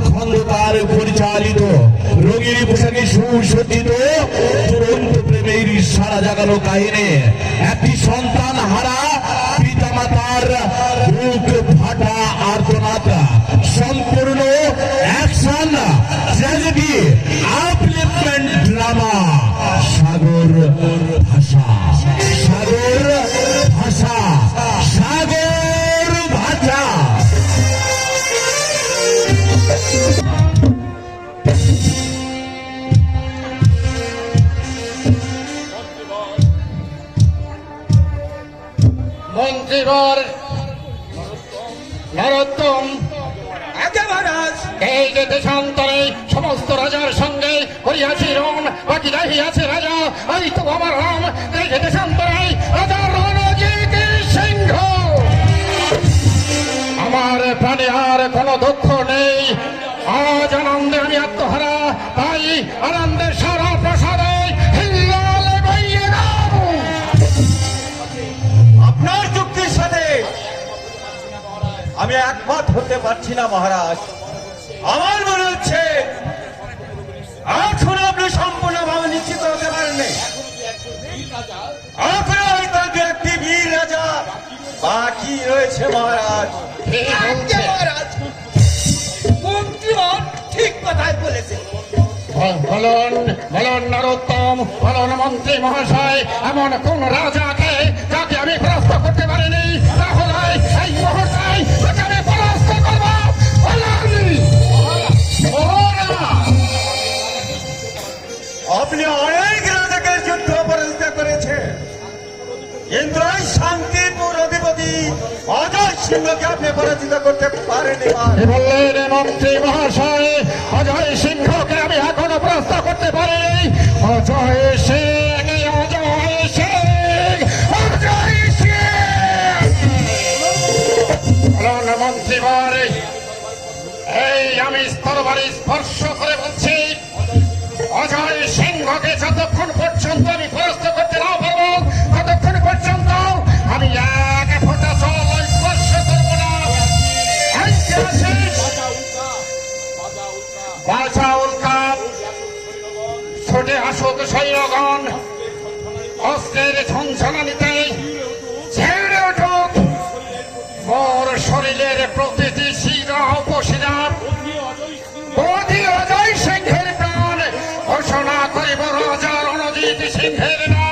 খন্দকার পরিচালিত রঙিন পোশাকে সুসজ্জিত দুরন্ত প্রেমের সারা জাগানো কাহিনী একটি সন্তান হারা পিতামাতার বুক ফাটা আর্তনাদ সম্পূর্ণ অ্যাকশন ট্র্যাজেডি আপলিফমেন্ট ড্রামা সাগর ভাষা সাগর ভাষা সাগর ভাষা। মন্ত্রীবর নরোত্তম এই যে দেশান্তরে সমস্ত রাজার সঙ্গে করিয়াছি রণ বাকি রাহিয়াছে রাজা এই তো আমার রাম এই যে দেশান্তরে রাজা রণজিৎ সিংহ। আমার প্রাণে আর কোনো দুঃখ নেই, আজ আনন্দে আমি আত্মহারা, তাই আনন্দের সারা প্রসাদে হিল্লাল বইয়ে দাও। আপনার যুক্তির সাথে আমি একমত হতে পারছি না মহারাজ। আমার মনে হচ্ছে এখন আপনি সম্পূর্ণভাবে নিশ্চিত হতে পারেননি। আপনার হয়তো একটি বীর রাজা বাকি রয়েছে মহারাজ। মন্ত্রীবর ঠিক কথাই বলেছে। বলুন বলুন নরোত্তম, বলুন মন্ত্রী মহাশয়, এমন কোন রাজাকে যাকে আমি পরাস্ত করতে পারিনি, তাহলে এই মুহূর্তে তাকে আমি পরাস্ত করব। আপনি অনেক রাজাকে যুদ্ধ পরাজিত করেছেন, কিন্তু এই শান্তিপুর অধিপতি অজয় সিংহকে আপনি পরাজিত করতে পারেনি। বললেন মন্ত্রী মহাশয়, অজয় সিংহকে আমি এখনো পরাস্ত করতে পারিনি। অজয় সিং, অজয় সিং, অজয় সিং। বলুন মন্ত্রীবর, এই আমি স্তরবাড়ি স্পর্শ করে বলছি, অজয় সিংহকে যতক্ষণ পর্যন্ত আমি পরাস্ত করতে না পারবো ততক্ষণ পর্যন্ত আমি এক ফোঁটা জল স্পর্শ করবো না। বাজা উল্কা ছুটে আসুক সৈন্যগণ, অস্ত্রের ঝঞ্ঝনানিতে ছেড়ে উঠুক মোর শরীরের প্রতিটি শিরা উপশিরা অধি অজয় সিংহের প্রাণ ঘোষণা করিব রাজা রণজিৎ সিংহের নাম।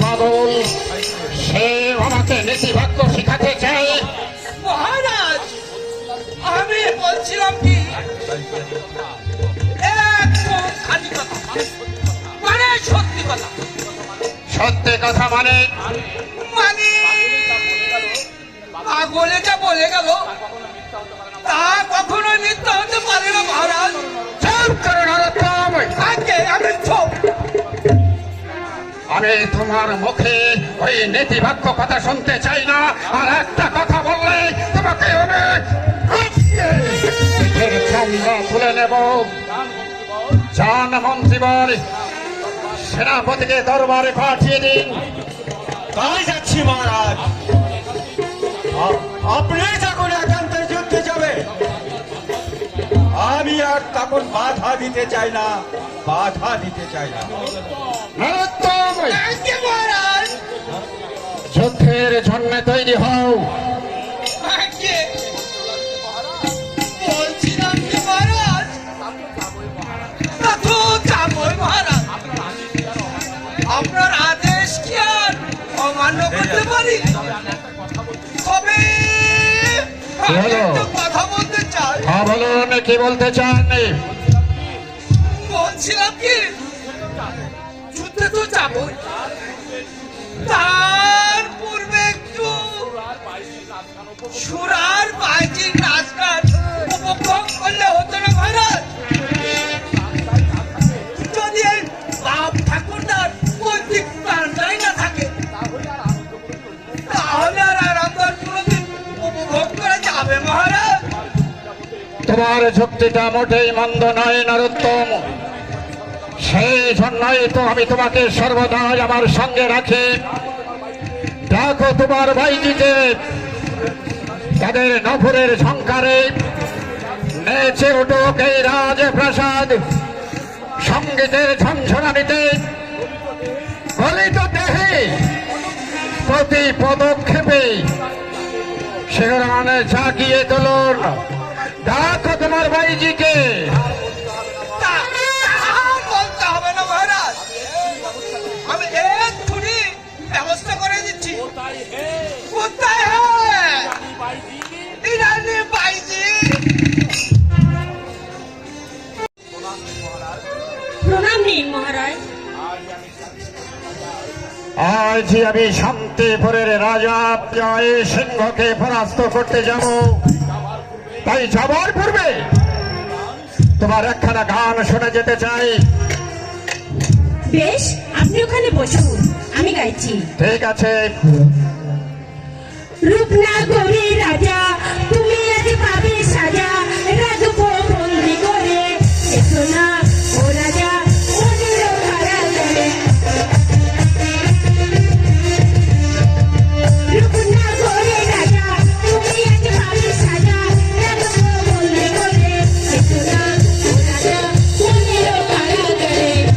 পাগল সে আমাকে নীতিবাক্য শিখাতে চায়। মহারাজ, আমি বলছিলাম কি মানে সত্যি কথা। সত্যি কথা মানে মানে বলে যা বলে গেল তা কখনোই মিথ্যা হতে পারে না মহারাজ। চুপ করো নরোত্তম। আগে আমি চুপ। আমি তোমার মুখে ওই নীতিবাক্য কথা শুনতে চাই না। আর একটা কথা বললে তোমাকে আমি পিঠের চামড়া তুলে নেব। যান মন্ত্রীবর, সেনাপতিকে দরবারে পাঠিয়ে দিন। তাই যাচ্ছি মহারাজ। আপনি যখন একান্তের যুদ্ধে যাবে, আমি আর তখন বাধা দিতে চাই না, বাধা দিতে চাই না। নরোত্তম, আগে মহারাজ। যুদ্ধের জন্য তৈরি হও। আগে বলছিলাম কি মহারাজ, তা তো যাবই মহারাজ। আপনার আদেশ কি আর অমান্য করতে পারি? তবে আমি বলো। একটা কথা বলতে চাই। হ্যাঁ বলুন, কি বলতে চান? বলছিলাম কি যুদ্ধে তো যাবই, তার পূর্বে একটু সুরার বাইজির নাচ গান উপভোগ করলে হতো না মহারাজ? যদি এই বাপ ঠাকুরদার পৈতৃক প্রাণটাই না থাকে, তাহলে আর আরামদার কোনোদিন উপভোগ করা যাবে মহারাজ? তোমার যুক্তিটা মোটেই মন্দ নয় নরোত্তম। সেই জন্যই তো আমি তোমাকে সর্বদাই আমার সঙ্গে রাখি। দেখো তোমার ভাইজিকে তাদের নফরের ঝংকারে নেচে উঠুক এই রাজপ্রাসাদ, সঙ্গীতের ঝনঝনানিতে গলিত দেহে প্রতি পদক্ষেপে শিহরণে জাগিয়ে তুলুন। দেখো তোমার ভাইজিকে। তা- তা বলতে হবে না মহারাজ, আমি এক্ষুনি ব্যবস্থা করে দিচ্ছি। কোথায় হ্যাঁ ইরানি বাইজি? প্রণাম নিন মহারাজ। আজ আমি শান্তিপুরের রাজা জয় সিংহকে পরাস্ত করতে যাব। তাই যাবার পূর্বে তোমার একখানা গান শুনে যেতে চাই। বেশ, আপনি ওখানে বসুন, আমি গাইছি। ঠিক আছে। রূপনাগরী রাজা, তুমি আজ পাবে সাজা, রাখবো বন্দি করে, এসো না ও রাজা মনের কারাগারে। রূপনাগরী রাজা, তুমি আজ পাবে সাজা, রাখবো বন্দি করে, এসো না ও রাজা মনের কারাগারে।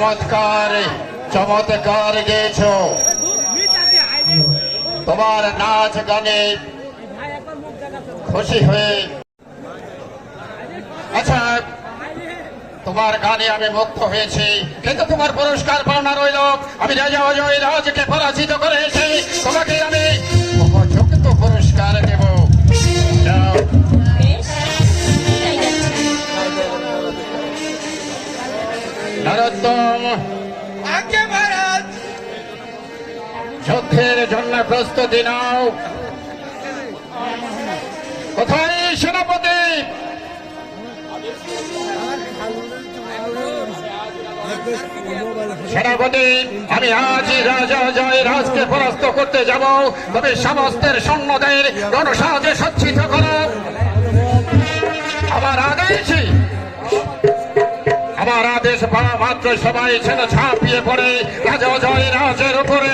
চমৎকার চমৎকার গেয়েছ। তোমার নাচ গানে খুশি হয়ে, আচ্ছা তোমার গানে আমি মুগ্ধ হয়েছি, কিন্তু তোমার পুরস্কার পাওনা রইল। আমি রাজা অজয় রাজকে পরাজিত করে এসে তোমাকে আমি উপযুক্ত পুরস্কার দেব। যাও। বেশ, তাই যাচ্ছি। নরোত্তম, আজ্ঞে মহারাজ। যুদ্ধের জন্য প্রস্তুতি নাও। কোথায় সেনাপতি? সেনাপতি, আমি আজই রাজা জয় রাজকে পরাস্ত করতে যাব, তবে সমস্তের সৈন্যদের রণসাজে সজ্জিত করো। আমার আদেশ পাওয়া মাত্র সবাই ছেলে ঝাঁপিয়ে পড়ে রাজা জয় রাজের উপরে।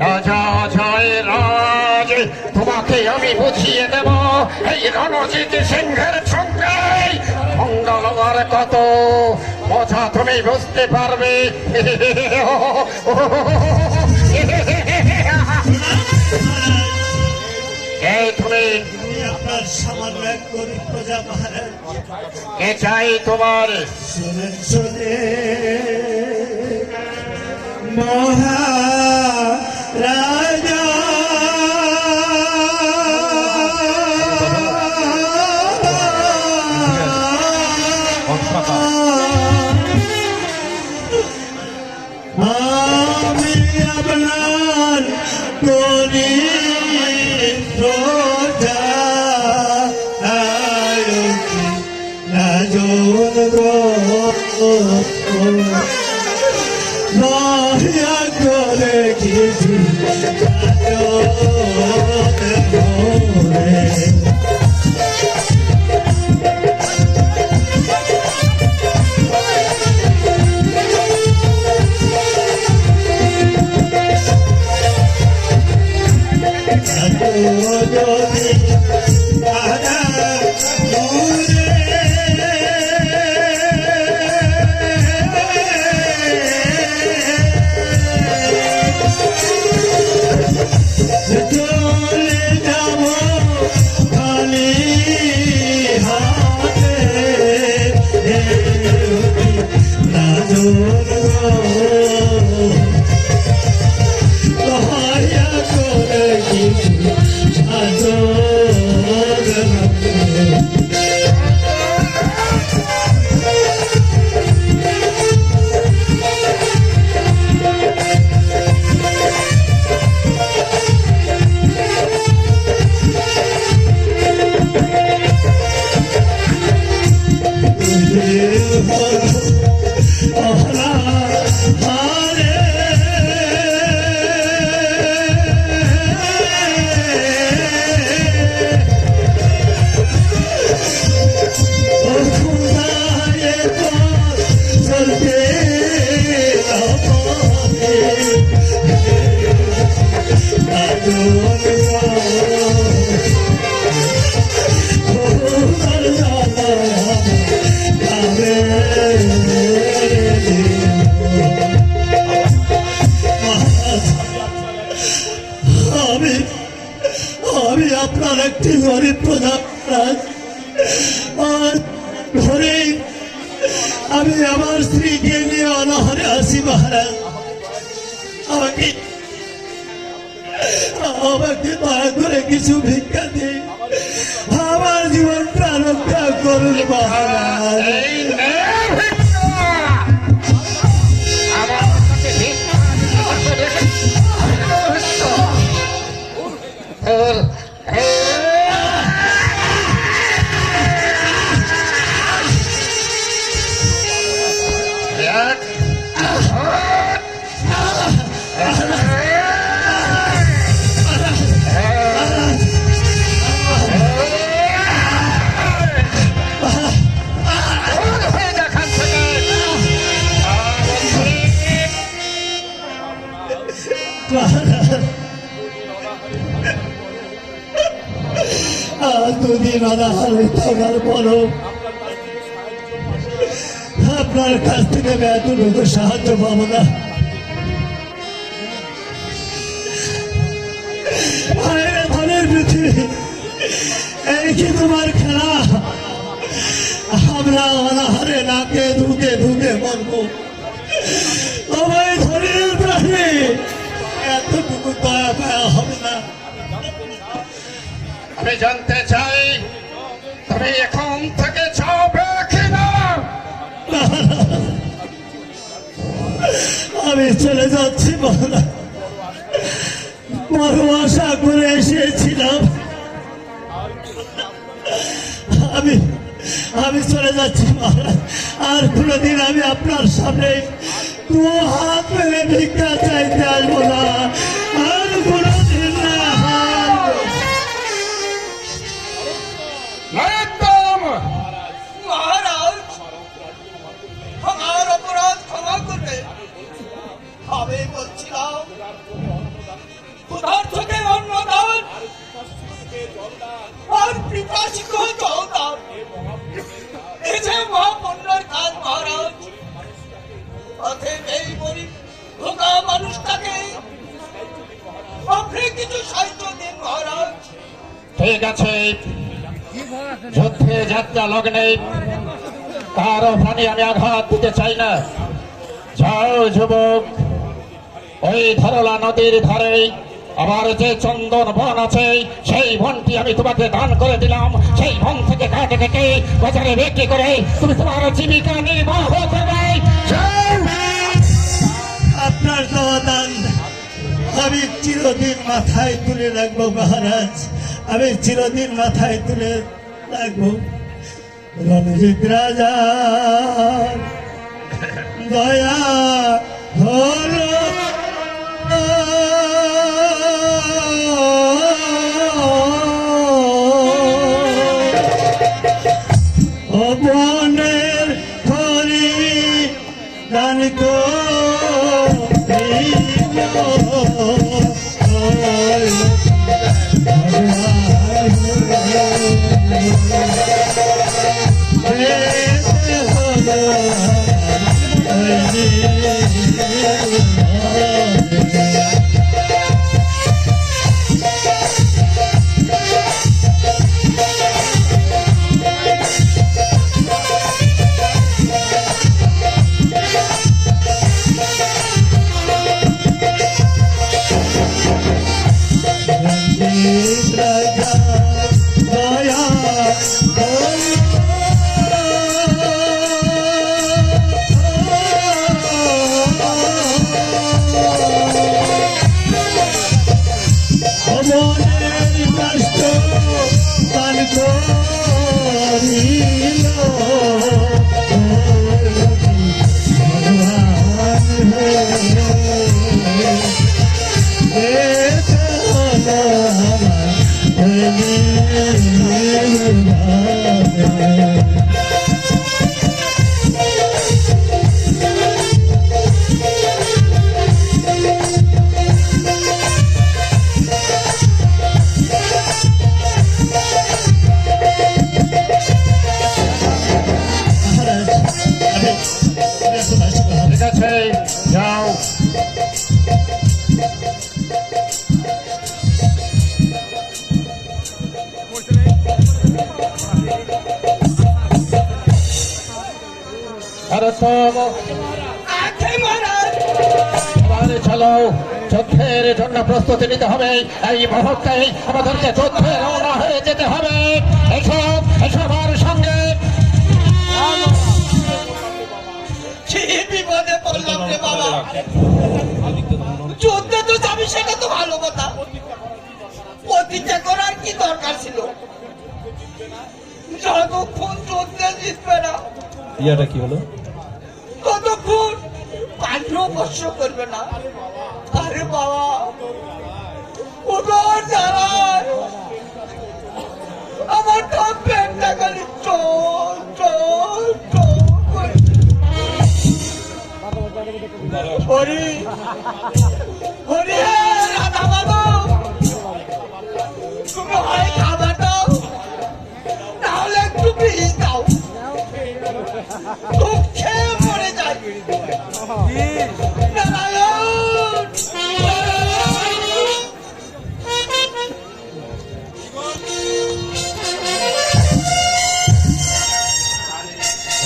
রাজা জয় রাজ, তোমাকে আমি বুঝিয়ে দেব এই রণজিৎ সিংহের সঙ্গে মঙ্গলবার কত মজা তুমি বুঝতে পারবে। এই তুমি আপনার সামান্য এক গরিব প্রজা মহারাজ, কে চাই তোমার? শোনেন শোনে মহারাজা, আমি আপনার গরিব প্রজা রাজন দয়া করে কিছু আমি আপনার একটি গরিব প্রজা আর ঘরে আমি আমার স্ত্রীকে নিয়ে অনাহারে আসি মহারাজ। আমাকে দয়া করে কিছু ভিক্ষা দিন, আমার জীবনটা রক্ষা করুন মহারাজ। এই নে ভিক্ষা। আমার কাছে ভিক্ষা করতে দেখে এতদিন অনাহারে থাকার পরও আপনার কাছ থেকে আমি এতটুকু সাহায্য পাবো না। ভাইরা ধনের পৃথিবী, এই কি তোমার খেলা? আমরা অনাহারে নাকে ধুকে ধুকে মরবো, তোমার ধনের প্রাণী এতটুকু দয়া পাওয়া হবে না। আমি জানতে চাই তুমি এখন থেকে যাবে কিনা? আমি চলে যাচ্ছি মহারাজ, বড় আশা করে এসেছিলাম। আমি চলে যাচ্ছি মহারাজ, আর কোনোদিন আমি আপনার সামনে দু হাত মেলে ভিক্ষা চাইতে আসবো না, আর কোনোদিন না। একদম মহারাজ, আমার অপরাধ ক্ষমা করবে। আমি বলছিলাম ক্ষুধার থেকে অন্নদান আর পিপাসিত জলদান, এই যে মহাপুণ্যের কাজ মহারাজ। পথে এই গরিব ভোগা মানুষটাকে আপনি কিছু সাহায্য দিন মহারাজ। ঠিক আছে, যুদ্ধে যাত্রা লগ্নে কারো প্রাণী আমি আঘাত দিতে চাই না। যাও যুবক, ওই ধরলা নদীর ধারে আবার যে চন্দন বন আছে, সেই বনটি আমি তোমাকে দান করে দিলাম। সেই বন থেকে কাটে কেটে বাজারে বিক্রি করে তুমি তোমার জীবিকা নির্বাহ করবে। যাও। আপনার দেওয়া দান আমি চিরদিন মাথায় তুলে রাখবো মহারাজ, আমি চিরদিন মাথায় তুলে রাখবো। রণজিৎ রাজা দয়া হলো ও বনের হরি দান ঠিক আছে, যাও। চলো, যুদ্ধের জন্য প্রস্তুতি নিতে হবে। এই মুহূর্তে আমাদেরকে যুদ্ধে রওনা হয়ে যেতে হবে। এসব আমার সঙ্গে। বিপদে পড়লাম রে বাবা, যুদ্ধে তো যাবি সেটা তো ভালো কথা, প্রতিজ্ঞা করার কি দরকার ছিল? যতক্ষণ যুদ্ধে জিতবে না ইয়াটা কি হলো? ততক্ষণ পাঠ্যবর্ষ করবে না। আরে বাবা, ওদের জ্বালায় আমার তো পেটটা খালি চল চল চল করে। হরি হরি রাধা বাবু, তুমি হয় খাবার দাও দুঃখে মরে যায়। নারায়ণ,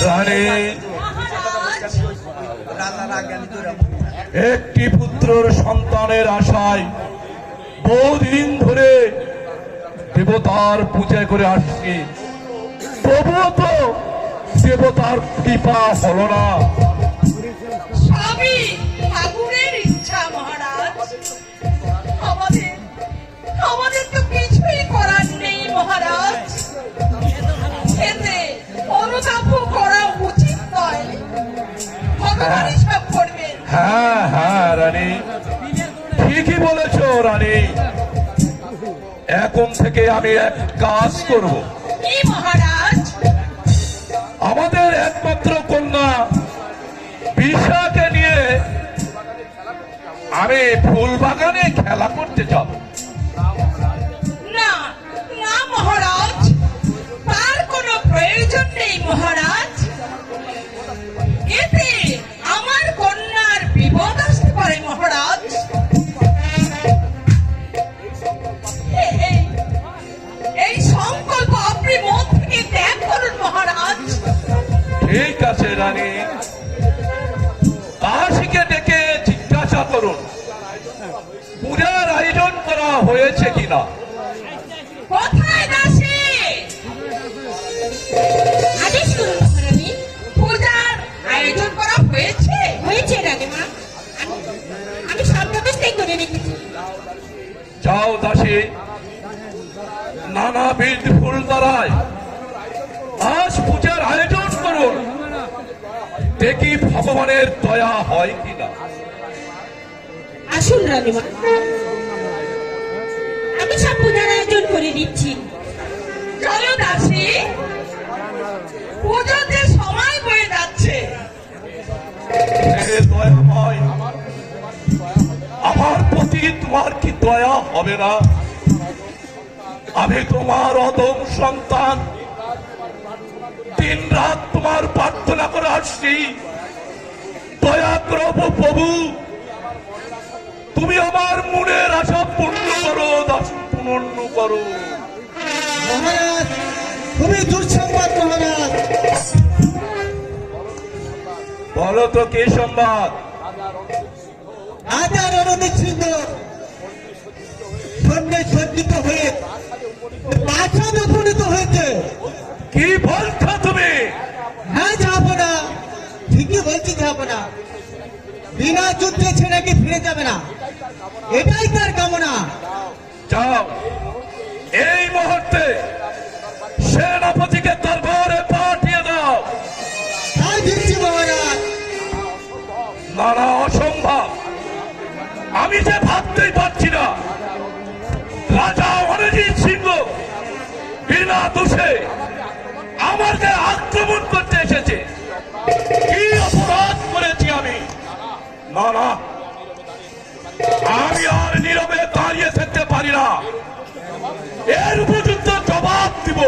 রানী, একটি পুত্রের সন্তানের আশায় বহুদিন ধরে দেবতার পূজা করে আসছি, তবুও তো দেবতার কৃপা হলো না। সবই ঠাকুরের ইচ্ছা মহারাজ। আমাদের আমাদের তো কিছুই করার নেই মহারাজ। এতে অনুতাপ করা উচিত নয়। ভগবানই সব করবেন। হ্যাঁ হ্যাঁ রানী, ঠিকই বলেছ রানী। এখন থেকে আমি এক কাজ করব। কি মহারাজ? আমাদের একমাত্র কন্যা বিশাকে নিয়ে আমি ফুল বাগানে খেলা করতে যাব। না না মহারাজ, তার কোনো প্রয়োজন নেই মহারাজ। এতে আমার কন্যার বিপদ আসতে পারে মহারাজ। এই সংকল্প আপনি মন থেকে ত্যাগ করুন মহারাজ। ঠিক আছে রানী, কাশীকে ডেকে জিজ্ঞাসা করুন পূজার আয়োজন করা হয়েছে কিনা। কোথায় দাসী? আদেশ করুন মহারানী। পূজার আয়োজন করা হয়েছে? হয়েছে রানীমা, আমি সব ব্যবস্থাই করে রেখেছি। যাও দাসী, নানাবিধ ফুল দ্বারায় আজ পূজার আয়োজন করুন, দেখি ভগবানের দয়া হয় কিনা। আসুন রানীমা, আমি সব পূজার আয়োজন করে দিচ্ছি। চলো দাসী, পুজোতে সময় বয়ে যাচ্ছে। হে দয়াময়, আমার প্রতি তোমার কি দয়া হবে না? আমি তোমার অদম সন্তান, দিন রাত তোমার প্রার্থনা করে আসছি। দয়া করো প্রভু, তুমি আমার মনের আশা পূর্ণ করো, দাস পূর্ণ করো। মহারাজ, খুবই দুঃসংবাদ মহারাজ। বলো তো কি সংবাদ? রাজা রণজিৎ সিংহ সৈন্যে সজ্জিত হয়ে প্রাসাদে উপনীত হয়েছে। কি বলছো তুমি? হ্যাঁ যাবো না, ঠিকই বলছি যাবো না। বিনা যুদ্ধে ছেড়ে ফিরে যাবে না, এটাই তার কামনা। যাও, এই মুহূর্তে সেনাপতিকে দরবারে পাঠিয়ে দাও। তাই দিচ্ছি মহারাজ। না না, অসম্ভব। আমি যে ভাবতেই পারছি না, রাজা রণজিৎ সিংহ বিনা দোষে আমাকে আক্রমণ করতে এসেছে। কি অপরাধ করেছি আমি? না না, আমি আর নীরবে দাঁড়িয়ে থাকতে পারি না, এর উপযুক্ত জবাব দিব।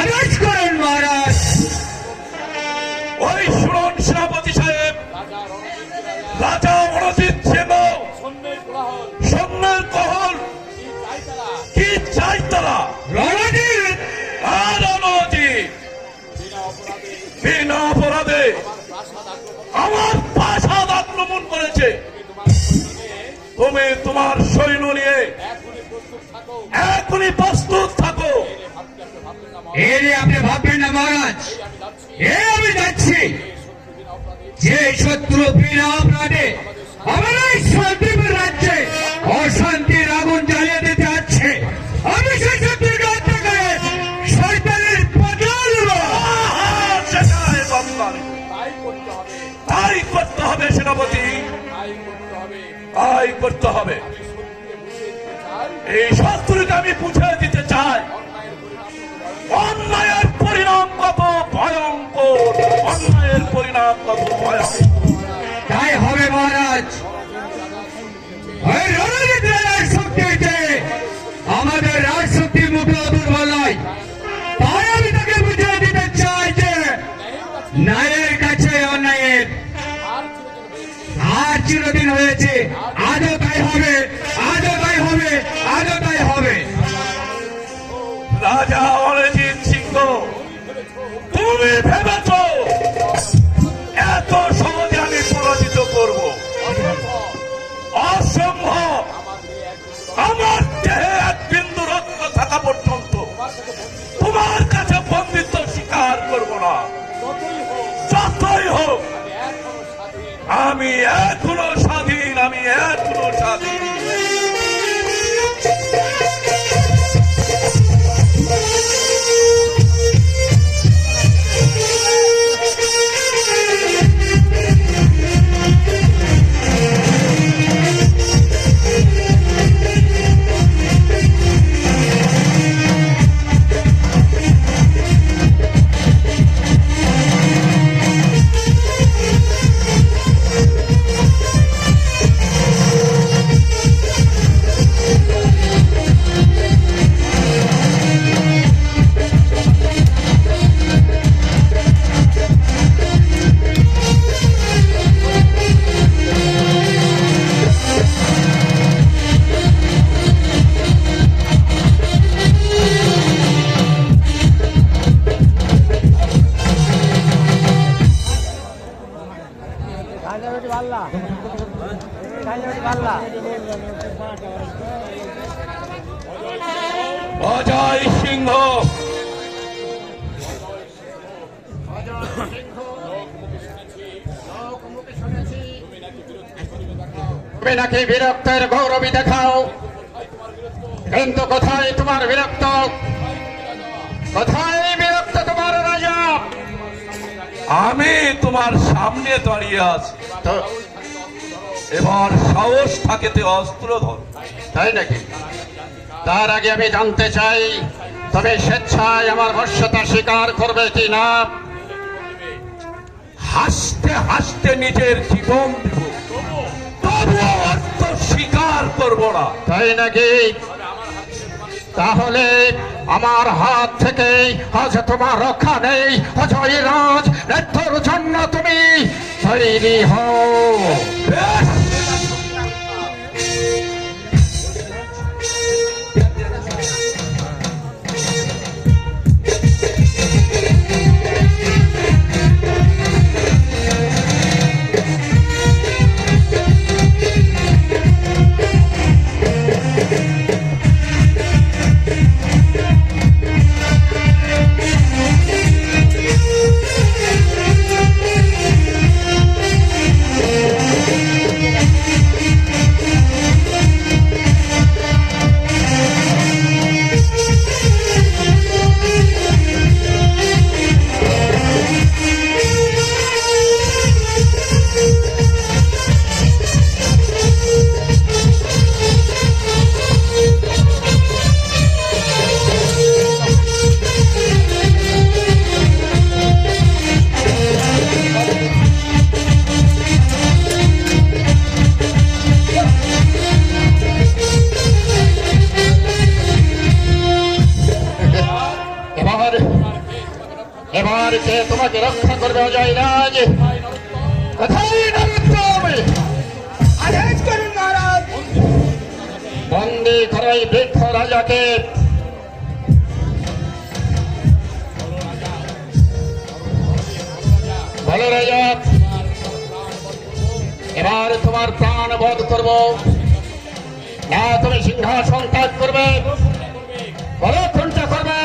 আদেশ করেন মহারাজ। ওই শুনুন সেনাপতি সাহেব, রাজা রণজিৎ সিংহ সৈন্যের কহল কি চাই তারা? রণজিৎ বিনা অপরাধে আমার প্রাসাদ আক্রমণ করেছে। তুমি তোমার সৈন্য নিয়ে এখনই প্রস্তুত থাকো। আপনি ভাববেন না মহারাজ, আমি যাচ্ছি। যে শত্রু বিনা অপরাধে আমার এই শান্তিপুর রাজ্যে অশান্তির আগুন জ্বালিয়ে দিতে যাচ্ছে, আমি সেই শত্রুকে হত্যা করে শয়তানের বদল নেব। সেটাই বললাম, তাই করতে হবে সেনাপতি, তাই করতে হবে। এই শত্রুকে আমি বুঝিয়ে দিতে চাই অন্যায়ের পরিণাম কত ভয়ঙ্কর, অন্যায়ের পরিণাম কত ভয়ঙ্কর। তাই হবে মহারাজ। ওই রণজিৎ রাজার শক্তির চেয়ে আমাদের রাজশক্তি মোটেও দুর্বল নয়। তাই আমি তাকে বুঝিয়ে দিতে চাই যে চিরদিন হয়েছে, আজও তাই হবে, আজও তাই হবে, আজও তাই হবে। রাজা অরিজিৎ সিংহ, তুমি ভেবেছ এত সহজে আমি পরাজিত করব? অসম্ভব। আমার দেহে এক বিন্দু রক্ত থাকা পর্যন্ত তোমার কাছে বন্দিত্ব স্বীকার করব না। যতই হোক, আমি এখনো স্বাধীন, আমি এখনো স্বাধীন। অজয় সিংহ, তুমি নাকি বিরক্তের গৌরবী দেখাও, কিন্তু কোথায় তোমার বিরক্ত? কোথায় বিরক্ত তোমার রাজা? আমি তোমার সামনে দাঁড়িয়ে আছি, তো এবার সাহস থাকেতে অস্ত্র ধর। তাই নাকি? তার আগে আমি জানতে চাই, তবে স্বেচ্ছায় আমার বশ্যতা স্বীকার করবে কি না? হাসতে হাসতে নিজের জীবন দেব, তবুও অস্ত্র স্বীকার করব না। তাই নাকি? তাহলে আমার হাত থেকে আজ তোমার রক্ষা নেই। অজয় রাজ, মৃত্যুর জন্য তুমি তৈরি হও। বেশ, এবার কে তোমাকে রক্ষা করবে অজয় রাজ? কোথায় নরোত্তম? আদেশ করুন মহারাজ। বন্দি করো এই বৃদ্ধ রাজাকে। বলো রাজা, এবার তোমার প্রাণ বধ করবো না তুমি সিংহাসন ত্যাগ করবে? বলো কোনটা করবে?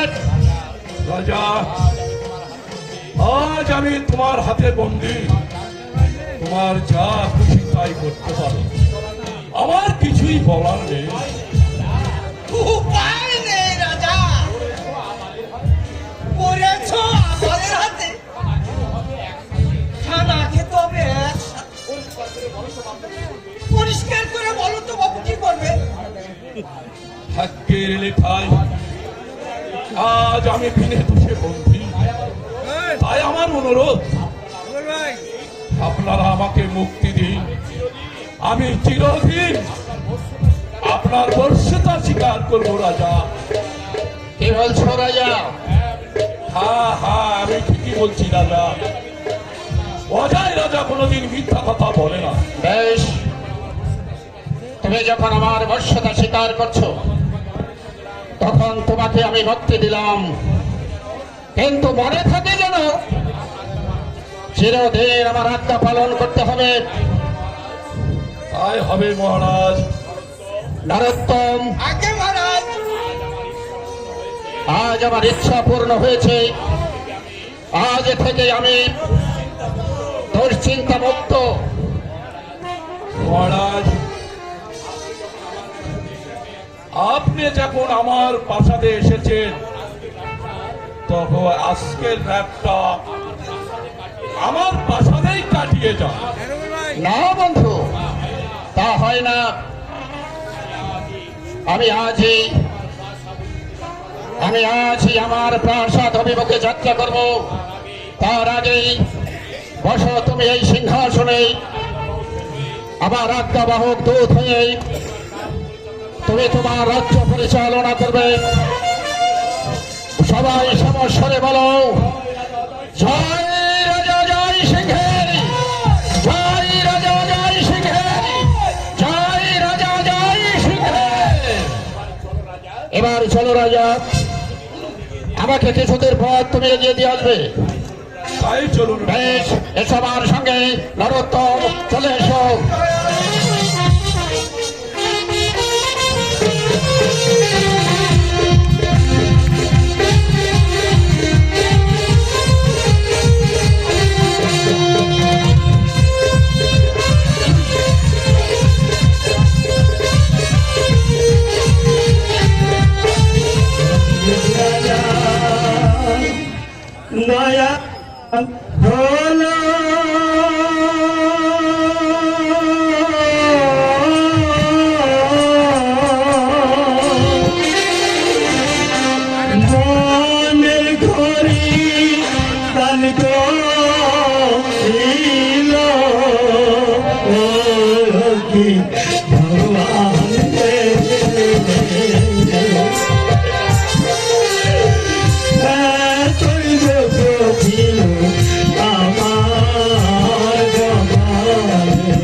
রাজা, আজ আমি তোমার হাতে বন্দী, তোমার যা খুশি তাই করতে পারো, আমার কিছুই বলার নেই। উপায় নেই রাজা, পড়েছ আমাদের হাতে। থানা খেতে হবে পরিষ্কার করে বলো তো বাবু কি করবে? ভাগ্যের লেখায় আজ আমি বিনে দোষে বন্দী, তাই আমার অনুরোধ, আপনারা আমাকে মুক্তি দিন। আমি চিরদিন আপনার বর্ষতা স্বীকার করবো রাজা। কি বলছো রাজা? হ্যাঁ হ্যাঁ, আমি ঠিকই বলছি রাজা। অজয় রাজা কোনোদিন মিথ্যা কথা বলে না। বেশ, তুমি যখন আমার বশ্যতা স্বীকার করছো তখন তোমাকে আমি মুক্তি দিলাম, কিন্তু মনে থাকে যেন চিরদিন আমার আজ্ঞা পালন করতে হবে। তাই হবে মহারাজ। নরোত্তম, আগে মহারাজ। আজ আমার ইচ্ছা পূর্ণ হয়েছে। আজ থেকে আমি দুশ্চিন্তা মুক্ত। মহারাজ, আপনি যখন আমার প্রাসাদে এসেছেন তখন আজকের রাতটা আমার প্রাসাদেই কাটিয়ে যান। না বন্ধু, তা হয় না। আমি আজই আমার প্রাসাদ অভিমুখে যাত্রা করব। তার আগেই বসো তুমি এই সিংহাসনে, আমার আজ্ঞাবাহক দূত হয়ে তুমি তোমার রাজ্য পরিচালনা করবে। সবাই সমস্বরে বলো, জয় রাজা জয় সিংহের, জয় রাজা জয় সিংহের, জয় রাজা জয় সিংহের। এবার চলো রাজা, আমাকে কিছুদের পর তুমি এগিয়ে দিয়ে আসবে। তাই চলুন। বেশ, এসো আমার সঙ্গে। নরোত্তম, চলে এসো। নয়া হলো মনের ঘড়ি কাল দিল কি ভগবান আমার জমানে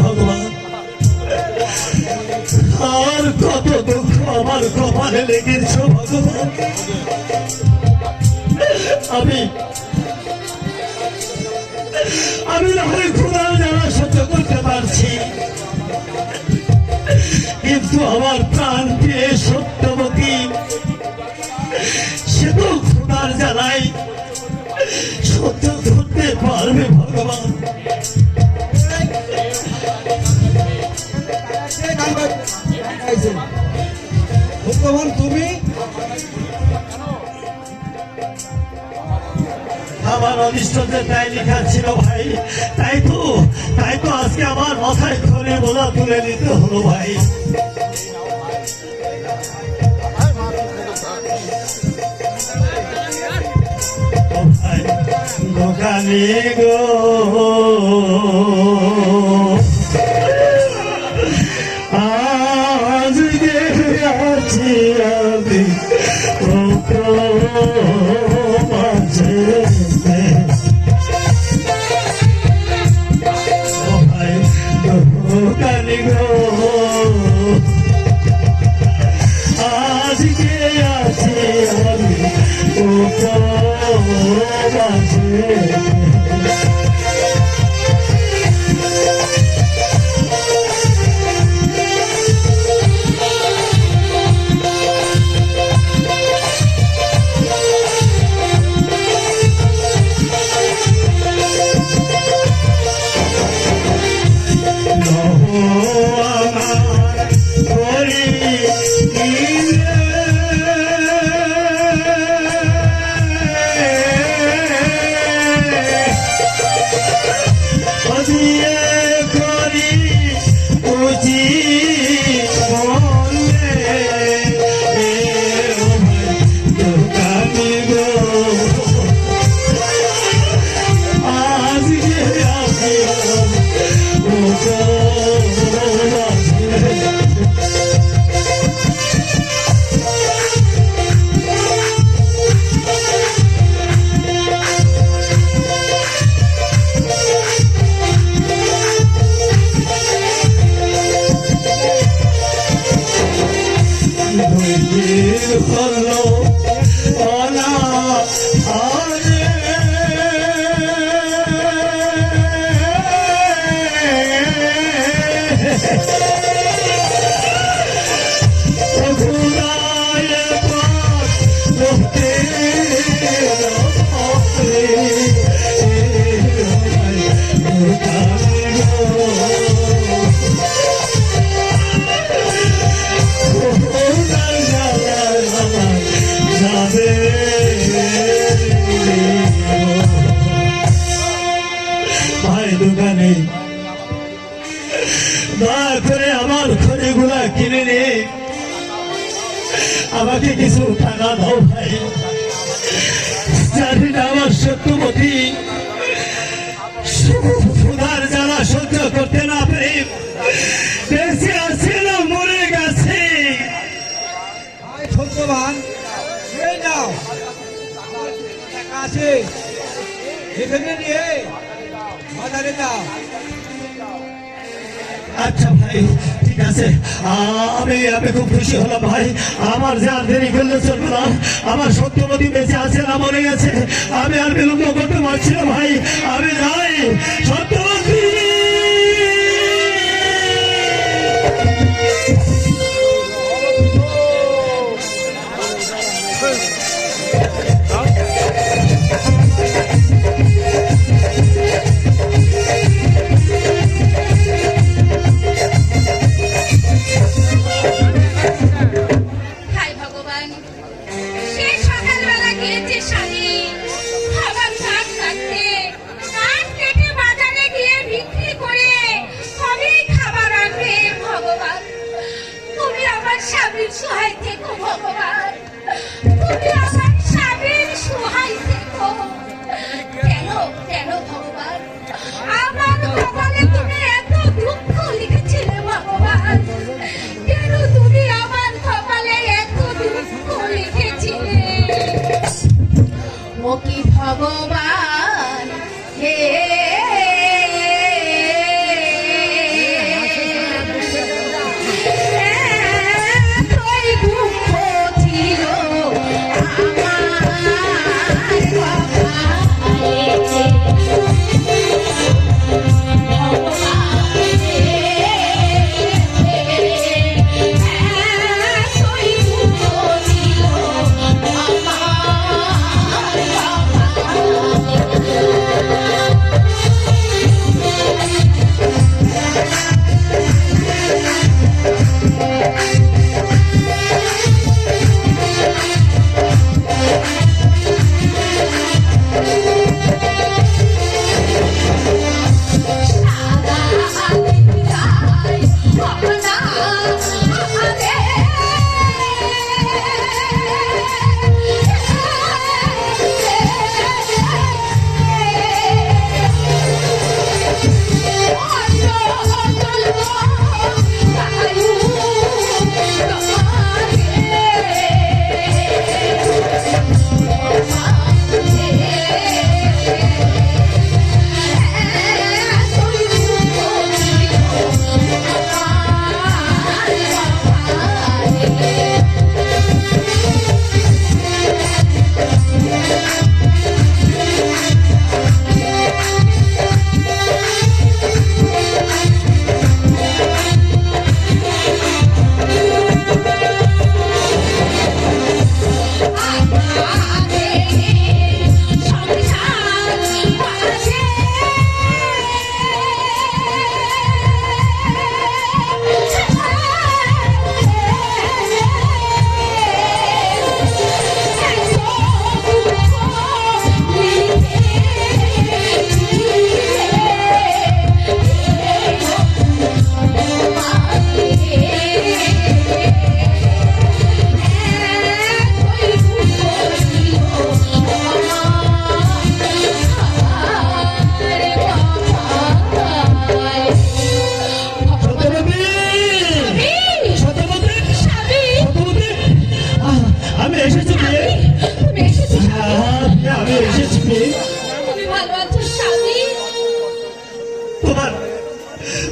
ভগবান, আর কত দুঃখ আমার কপালে লেগেছ ভগবান। আমি না হয় ক্ষুধার জ্বালা সহ্য করতে পারছি, কিন্তু আমার প্রাণ প্রিয় সত্যবতী সে তো ক্ষুধার জ্বালাই সহ্য করতে পারবে ভগবান। ভগবান তুমি আমার অনিষ্টতে তাই লেখা ছিল ভাই, তাই তো আজকে আমার মাথায় ধরে বোলা তুলে নিতে হলো ভাই। ও ভাই দোকানি গো, আজকে আছি আমি মাঝে। ও ভাই দোকানি গো, আজকে আছি আমি মাঝে। করলো অনাহারে। খোদায় পাক মুক্তির পথে ভাই দোকানে দয়া করে আমার খড়িগুলা কিনে নে, আমাকে কিছু টাকা দাও ভাই। জানি না আমার সত্যবতী ক্ষুধার জ্বালা সহ্য করতে না পেরে বেঁচে আছে না মরে গেছে। সত্যবান এই নাও টাকা আছে, এখানে নিয়ে বাজারে যাও। আচ্ছা ভাই ঠিক আছে, আমি খুব খুশি হলাম ভাই। আমার যে আর দেরি করলে চলবে না, আমার সত্যবতী বেঁচে আছে না মরে গেছে আমি আর বিলম্ব করতে পারছি না ভাই। আমি যাই সত্যবতী। হায় ভগবান, সে সকালবেলা গিয়েছে স্বামী খাবার শাক কাটতে, কাঠ কেটে বাজারে গিয়ে বিক্রি করে কবেই খাবার আনবে। ভগবান, তুমি আমার স্বামীর সহায় থেকো। ভগবান, তুমি আমার স্বামীর সহায় থেকো। কেন কেন ভগবান আমার কপালে তুমি এত দুঃখ লিখেছিলে? ভগবান, কেন তুমি আমার কপালে এত দুঃখ লিখেছিলে? ও কি ভগবান হে, এতই দুঃখ ছিল আমার কপালে।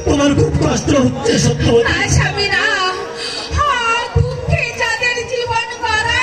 তোমার খুব কষ্ট হচ্ছে সত্যবতী। না স্বামী না, দুঃখে যাদের জীবন গড়া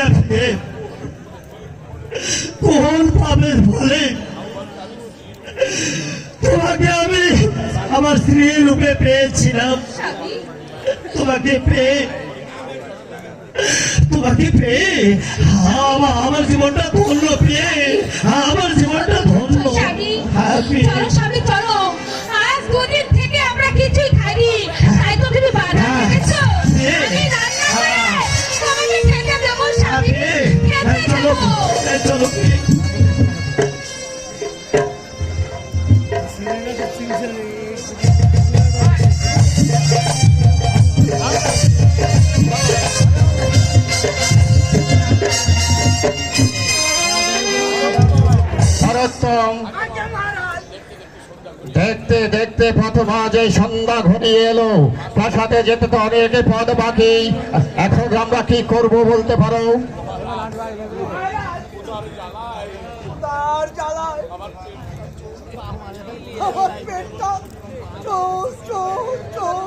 আছে কোন পাবের ফলে তোমাকে আমি আমার স্ত্রী রূপে পেয়েছিলাম। স্বামী তোমাকে পেয়ে আমার জীবনটা ধন্য পেয়ে আমার জীবনটা ধন্য। স্বামী হ্যাপি চলো স্বামী চলো, আজ দুদিন থেকে আমরা কিছুই খাইনি, তাই তো তুমি বাধা রেখেছো। আমি রান্না করে তোমাকে খেতে দেবো স্বামী, খেতে চলো দেবো। চলো সরোত্তম, দেখতে দেখতে প্রথমা যে সন্ধ্যা ঘনিয়ে এলো, প্রাসাদে যেতে তো অনেক পদ বাকি। এখন আমরা কি করব বলতে পারো? তার জ্বালায় আমার পেটটা চোখ চোখ চোখ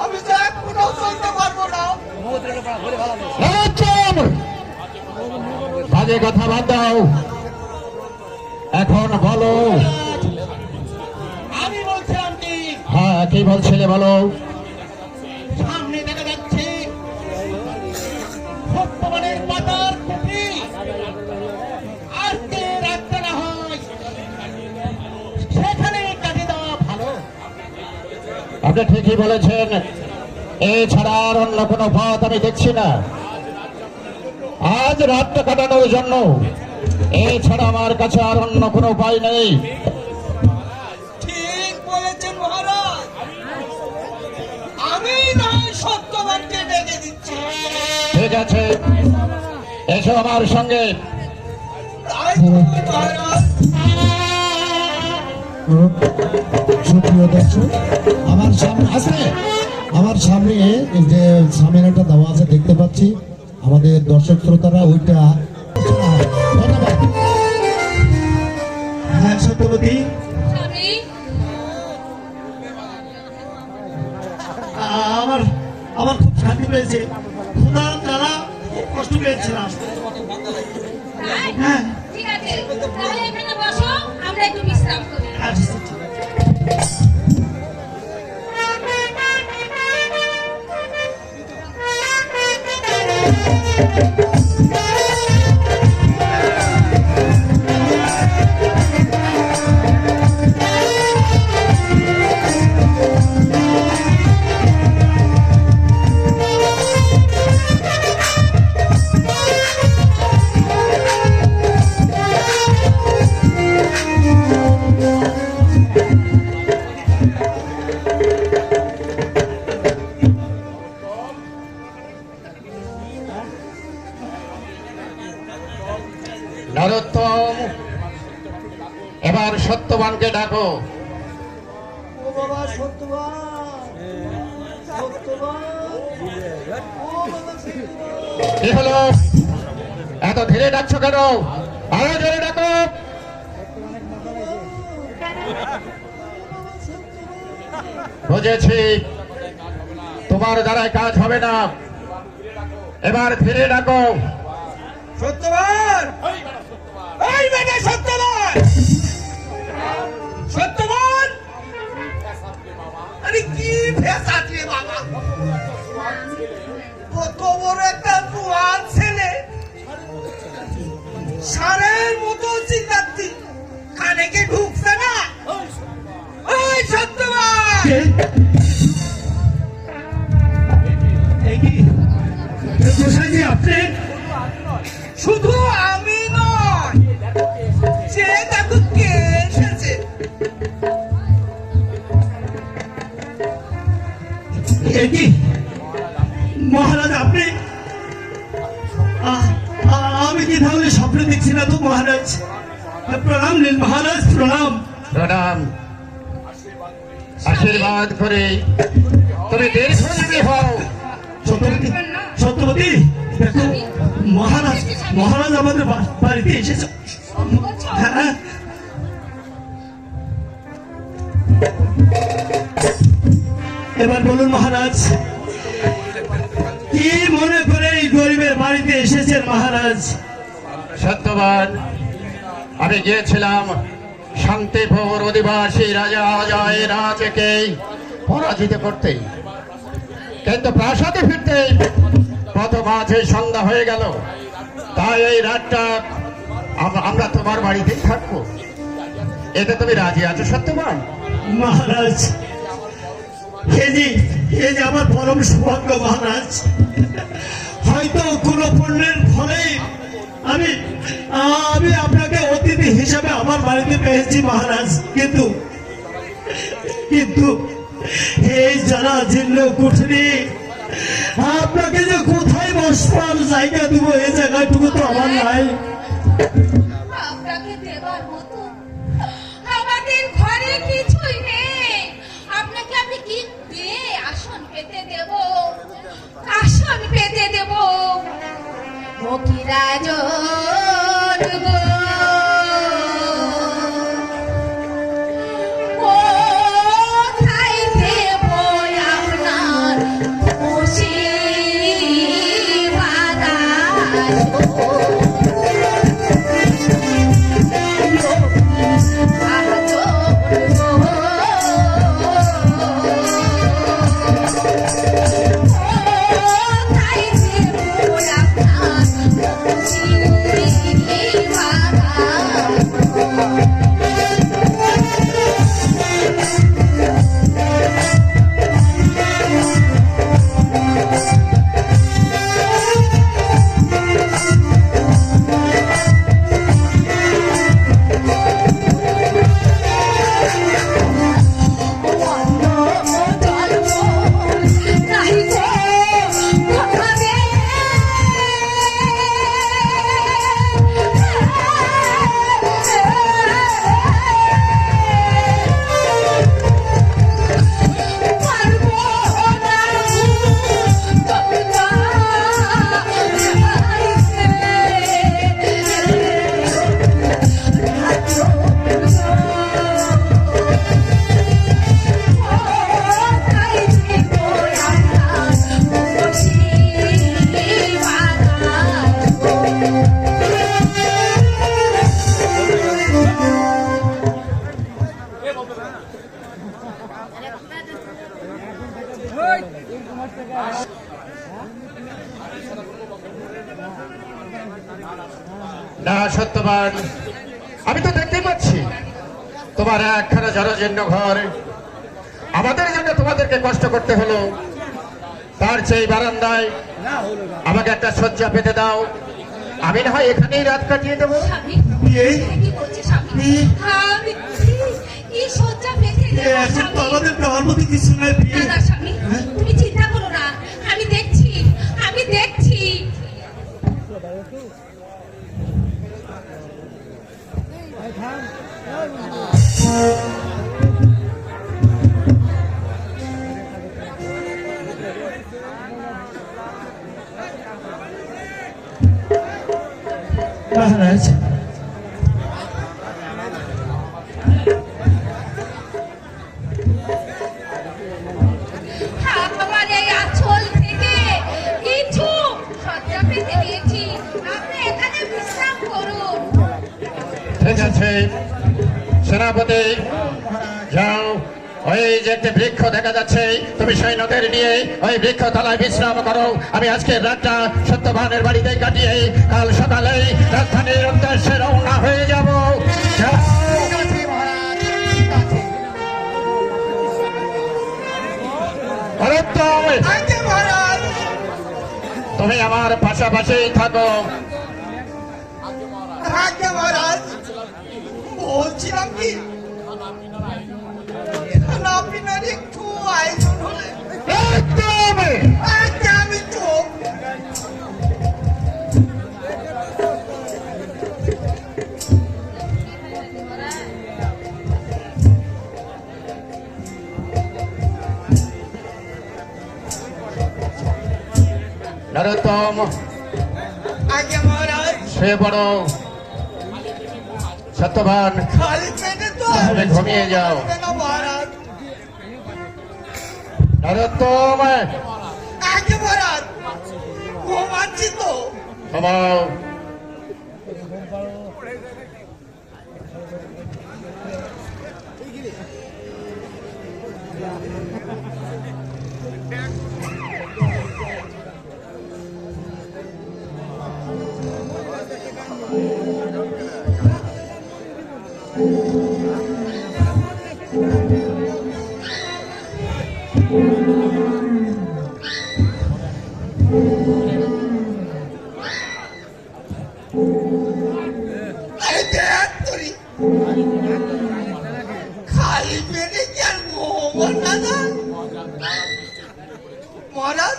আমি তো এক কোথাও চলতে পারবো না। সরোত্তম, বাজে কথা বাদ দাও, এখন বলো। আমি বলছিলাম কি, হ্যাঁ, কি বলছিলে বলো। সামনে দেখা যাচ্ছে সত্যবানের পাতার কুপি, আজকে রাতটা না হয় সেখানে কাজে দেওয়া ভালো। আপনি ঠিকই বলেছেন, এছাড়া আর অন্য কোনো পথ আমি দেখছি না আজ রাতটা কাটানোর জন্য। এছাড়া আমার কাছে আর অন্য কোনো উপায় নেই। ঠিক বলেছেন মহারাজ, আমি না হয় সত্যবানকে ডেকে দিচ্ছি। ঠিক আছে, এসো আমার সঙ্গে। তাই তো মহারাজ। সুপ্রিয় দর্শক, আমার সামনে আছে, আমার সামনে এই যে সামিনাটা দেওয়া আছে দেখতে পাচ্ছি। আমাদের দর্শক শ্রোতারা ওইটা ধন্যবাদ। হ্যাঁ সত্যবতী, স্বামী আমার আমার খুব শান্তি পেয়েছে। ক্ষুধার দ্বারা খুব কষ্ট পেয়েছিলাম। তাই? হ্যাঁ ঠিক আছে, তাহলে এখানে বসো, আমরা একটু বিশ্রাম করি। আচ্ছা ঠিক আছে। নরোত্তম, এবার সত্যবানকে ডাকো। ও বাবা সত্যবান, সত্যবান, ও বাবা সত্যবান। কি হলো, এত ধীরে ডাকছো কেন? আরো জোরে ডাকো। বুঝেছি, তোমার দ্বারাই কাজ হবে না, এবার ধীরে ডাকো। সত্যবান, এই বেটা সত্যবান, সত্যবান। আরে কি ভেসাত রে বাবা, কত বড় একটা জোয়ান ছেলে, সারের মতো চিন্তার্থী, কানে কি ঢুকছে না? ওই সত্যবান, এই কি গোসাইজি আপনি? শুধু আমি নয়, যে দেখো কে এসেছে। এই কি মহারাজ আপনি? আমি কি তাহলে স্বপ্ন দেখছি না তো মহারাজ? প্রণাম নিন মহারাজ, প্রণাম। প্রণাম, আশীর্বাদ করে তুমি দীর্ঘজীবী হও। সত্যবতী, সত্যবতী দেখো মহারাজ, মহারাজ আমাদের বাড়িতে এসেছে। হ্যাঁ এবার বলুন মহারাজ, কি মনে করে এই গরিবের বাড়িতে এসেছেন মহারাজ? সত্যবান, আমি গিয়েছিলাম শান্তিপুর অধিবাসী রাজা অজয় রাজকে পরাজিত করতে, কিন্তু প্রাসাদে ফিরতে কত মাঝে সন্ধ্যা হয়ে গেল। তাই এই রাতটা আমরা তোমার বাড়িতেই থাকবো। এতে তুমি রাজি আছো সত্যবান? মহারাজ, এই যে আমার পরম সৌভাগ্য মহারাজ। হয়তো কোনো পুণ্যের ফলে আমি আপনাকে অতিথি হিসাবে আমার বাড়িতে পেয়েছি মহারাজ, কিন্তু এই যারা জীর্ণ কুঠরি, আপনাকে যে কোথায় বসবার জায়গা দেবো এই জায়গাটুকু তো আমার নাই। আপনাকে দেবার মতো আমাদের ঘরে কিছুই নেই। আপনাকে আমি কি দিয়ে আসন পেতে দেব? আসন পেতে দেব ফকিরাজ গো, কোথায় দেব আপনার খুশি বাতাস গো? না সত্যবান, আমি তো দেখতেই পাচ্ছি তোমার একখানা জরাজীর্ণ ঘর। আমাদের জন্য তোমাদেরকে কষ্ট করতে হলো, তার চেয়ে বারান্দায় আমাকে একটা শয্যা পেতে দাও, আমি না হয় এখানেই রাত কাটিয়ে দেবো। স্বামী, কি করছে স্বামী? আমি কি সজ্জা পেতে দেব এখন তো স্বামী? আমাদের দেওয়ার মতো কিছু নাই। না না স্বামী, তুমি চিন্তা করো না, আমি দেখছি। মহারাজ, আমার এই আঁচল থেকে কিছু সজ্জা পেতে দিয়েছি, আপনি এখানে বিশ্রাম করুন। ঠিক আছে সেনাপতি, যাও, ওই যে একটি বৃক্ষ দেখা যাচ্ছে, তুমি সৈন্যদের নিয়ে ওই বৃক্ষ তলায় বিশ্রাম করো। আমি আজকে রাতটা সত্যবানের বাড়িতে কাটিয়ে কাল সকালে রাজধানীর উদ্দেশ্যে রওনা হয়ে যাব। যাও। অরুত্তম, তুমি আমার পাশাপাশি থাকো। মহারাজ, বলছিলাম কি আপনার একটু আয়োজন হলে একদম আমি চোখ নরোত্তম, আগে মহারাজ, শুয়ে পড়ো। সত্যবান, খালি পেটে তো ঘুমিয়ে যাও। না মহারাজ। নরোত্তম আগে মহারাজ ও মানছি তো থামাও। আরে দেখ তোরি খালি পেটে কি আর ঘুমন না যায়? মহারাজ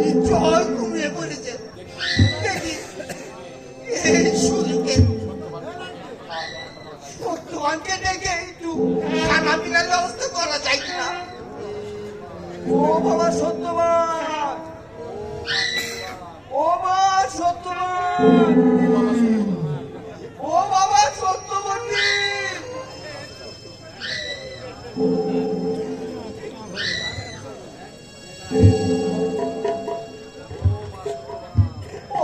এই জল ঘুমিয়ে পড়েছে দেখি এই সুযোগে সত্যবানকে ডেকে একটু খানা পিনার ব্যবস্থা করা যায় কিনা? ও বাবা সত্যবান, ও মা সত্যবান, ও বাবা সত্যবতী,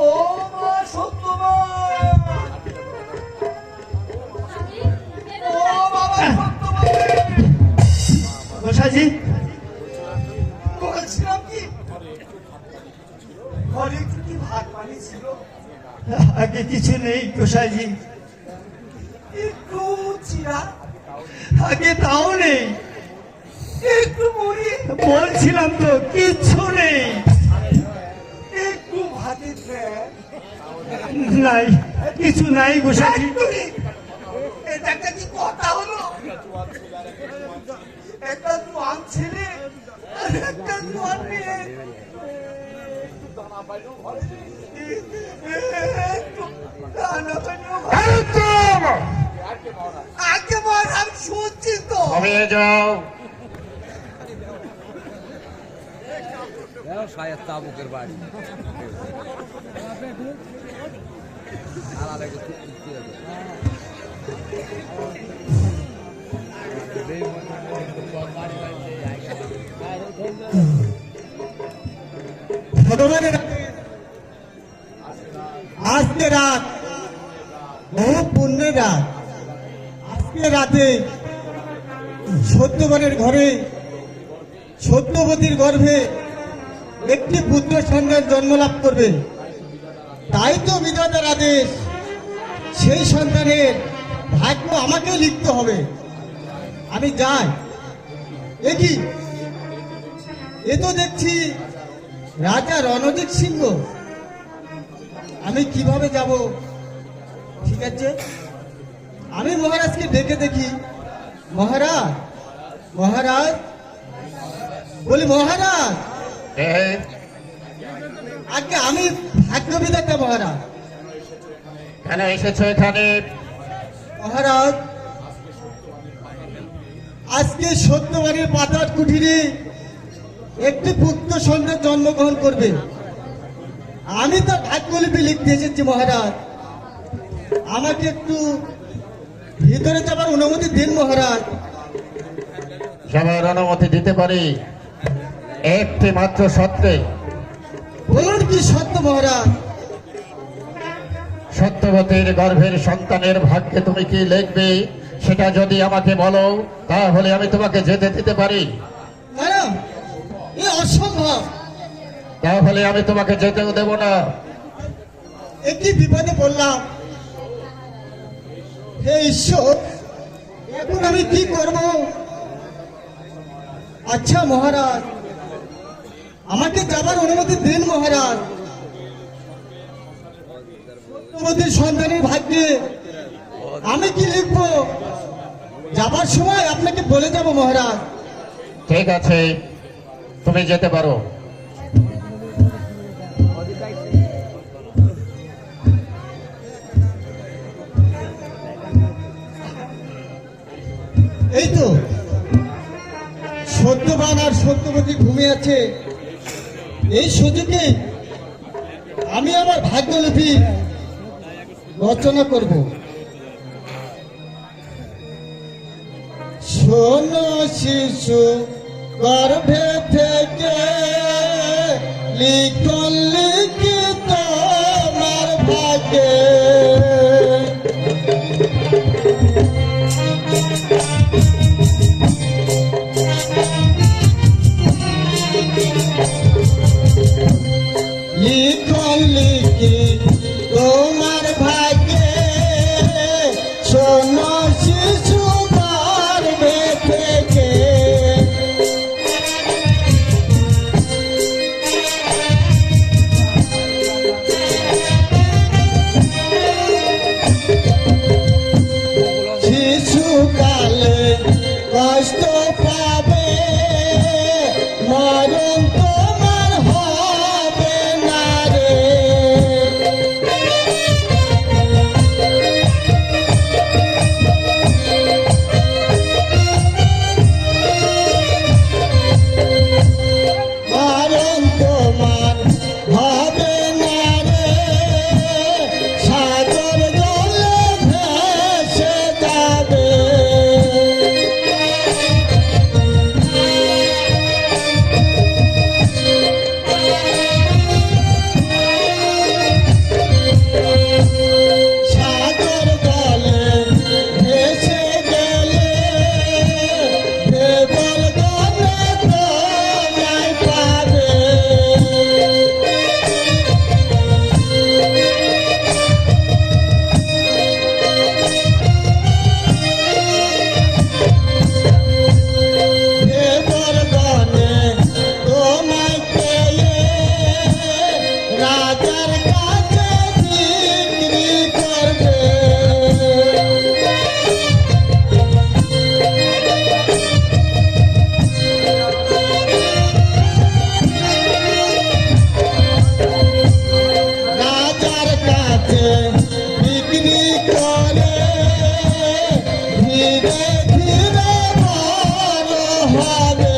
ও মা সত্যবান, ও বাবা সত্যবতী। গোসাইজি, বলছিলাম কি ঘরে একটু কি ভাত পানি ছিল? আগে কিছু নেই গোসাইজি, একটু চিরা, আগে তাও নেই। একটু মুড়ি, বলছিলাম তো কিচ্ছু নেই। একটু ভাতের ফ্যান, নাই, কিছু নাই গোসাইজি। এটা একটা কি কথা হলো? একটা জোয়ান ছেলে আর একটা জোয়ান মেয়ে, একটু দানা পানিও ভালো। নরোত্তম আগে বল, আমি শুনছি তো। ঘুমিয়ে যাও। শায়েদ তাবুকের বাড়ি আলাদা কিছু ভগবানের আজকে রাত বহু পুণ্যের রাত। আজকে রাতে সত্যবানের ঘরে সত্যবতীর গর্ভে একটি পুত্র সন্তান জন্ম লাভ করবে। তাই তো বিধাতার আদেশ, সেই সন্তানের ভাগ্য আমাকে লিখতে হবে। আমি যাই। এ কি, এ তো দেখছি রাজা রণজিৎ সিংহ। আমি কিভাবে যাব? ঠিক আছে, আমি মহারাজকে ডেকে দেখি। মহারাজ, মহারাজ, বলি মহারাজ। আজকে আমি ভাগ্য বিধাতা মহারাজ। কেন এসেছো এখানে? মহারাজ, আজকে সত্যবানের পাতার কুঠিরে একটি পুত্র সন্তান জন্মগ্রহণ করবে। আমি তার ভাগ্যলিপি লিখতে এসেছি মহারাজ। আমাকে একটু ভিতরে যাবার অনুমতি দিন মহারাজ। সবার অনুমতি দিতে পারি একটি মাত্র সত্ত্বে। বলুন কি সত্য মহারাজ? সত্যবতীর গর্ভের সন্তানের ভাগ্যে তুমি কি লিখবে সেটা যদি আমাকে বলো, তাহলে আমি তোমাকে যেতে দিতে পারি। না, এ অসম্ভব। তাহলে আমি তোমাকে যেতেও দেব না। একটি বিপদে পড়লাম। হে ঈশ্বর, এখন আমি কি করব? আচ্ছা মহারাজ, আমাকে যাবার অনুমতি দিন মহারাজ। সত্যবতীর সন্তানের ভাগ্যে আমি কি লিখব যাবার সময় আপনাকে বলে যাব মহারাজ। ঠিক আছে, তুমি যেতে পারো। এই তো সত্যবান আর সত্যবতী ঘুমিয়ে আছে। এই সুযোগে আমি আমার ভাগ্যলিপি রচনা করব। শোনো শিশু গর্ভে থেকে লিখন লিখিত আমার ভাগ্যে লিখন লিখিত তোমার ভাগ্যে শোনো শিশু গর্ভে থেকে শিশুকালে কষ্ট পাবে মরণ তোমার হবে না রে মরণ তোমার হবে না রে সাগর জলে ভেসে যাবে সাগর জলে ভেসে গেলে দেবল গলে তোমায় পাবে দেবল গলে তোমায় পেয়ে রাজার কাছে বিক্রি করবে রাজার কাছে বিক্রি করে ধীরে ধীরে বড় হবে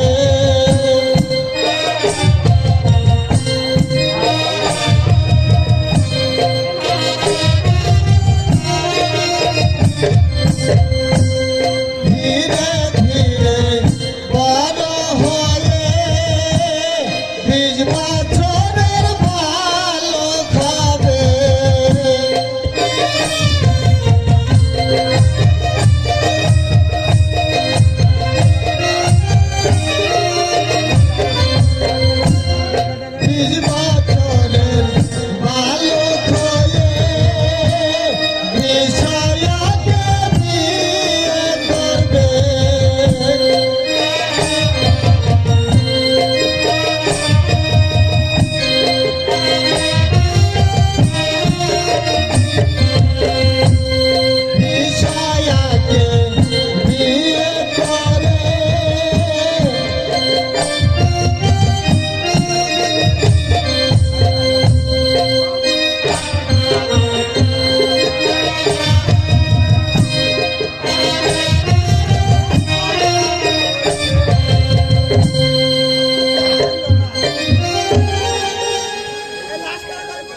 ধীরে ধীরে বড় হয়ে 20 বছরের বালক হবে বছরের বালক হয়ে বিষয়াকে বিয়ে করবে বিষয়াকে বিয়ে করে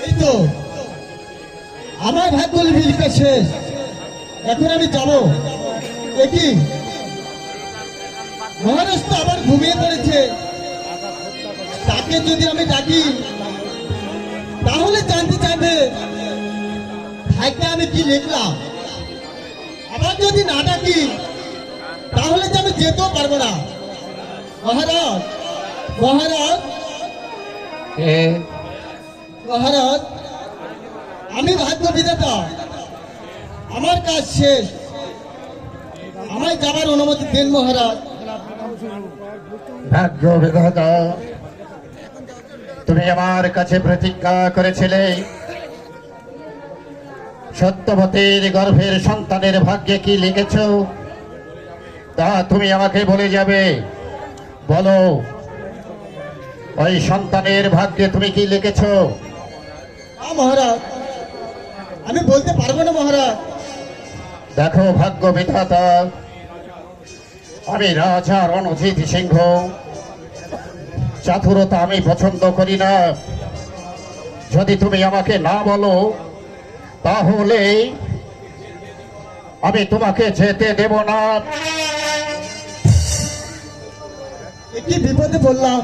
এই তো আমার ভাগ্যের বিলটা শেষ এখন আমি যাব দেখি মহারাজ তো আবার ঘুমিয়ে পড়েছে তাকে যদি আমি ডাকি তাহলে জানতে চাইবে ভাগ্যে আমি কি লিখলাম আবার যদি না ডাকি তাহলে যে আমি যেতেও পারবো না মহারাজ মহারাজ মহারাজ আমি ভাগ্য বিধাতা আমার কাজ শেষ আমায় যাবার অনুমতি দেন মহারাজ ভাগ্য বিধাতা তুমি আমার কাছে প্রতিজ্ঞা করেছিলে সত্যবতীর গর্ভের সন্তানের ভাগ্যে কি লিখেছ তা তুমি আমাকে বলে যাবে বলো ওই সন্তানের ভাগ্যে তুমি কি লিখেছ মহারাজ আমি বলতে পারবো না মহারাজ দেখো ভাগ্য বিধাতা আমি রাজা রণজিৎ সিংহ চাতুরতা আমি পছন্দ করি না যদি তুমি আমাকে না বলো তাহলে আমি তোমাকে যেতে দেব না কি বিপদে পড়লাম।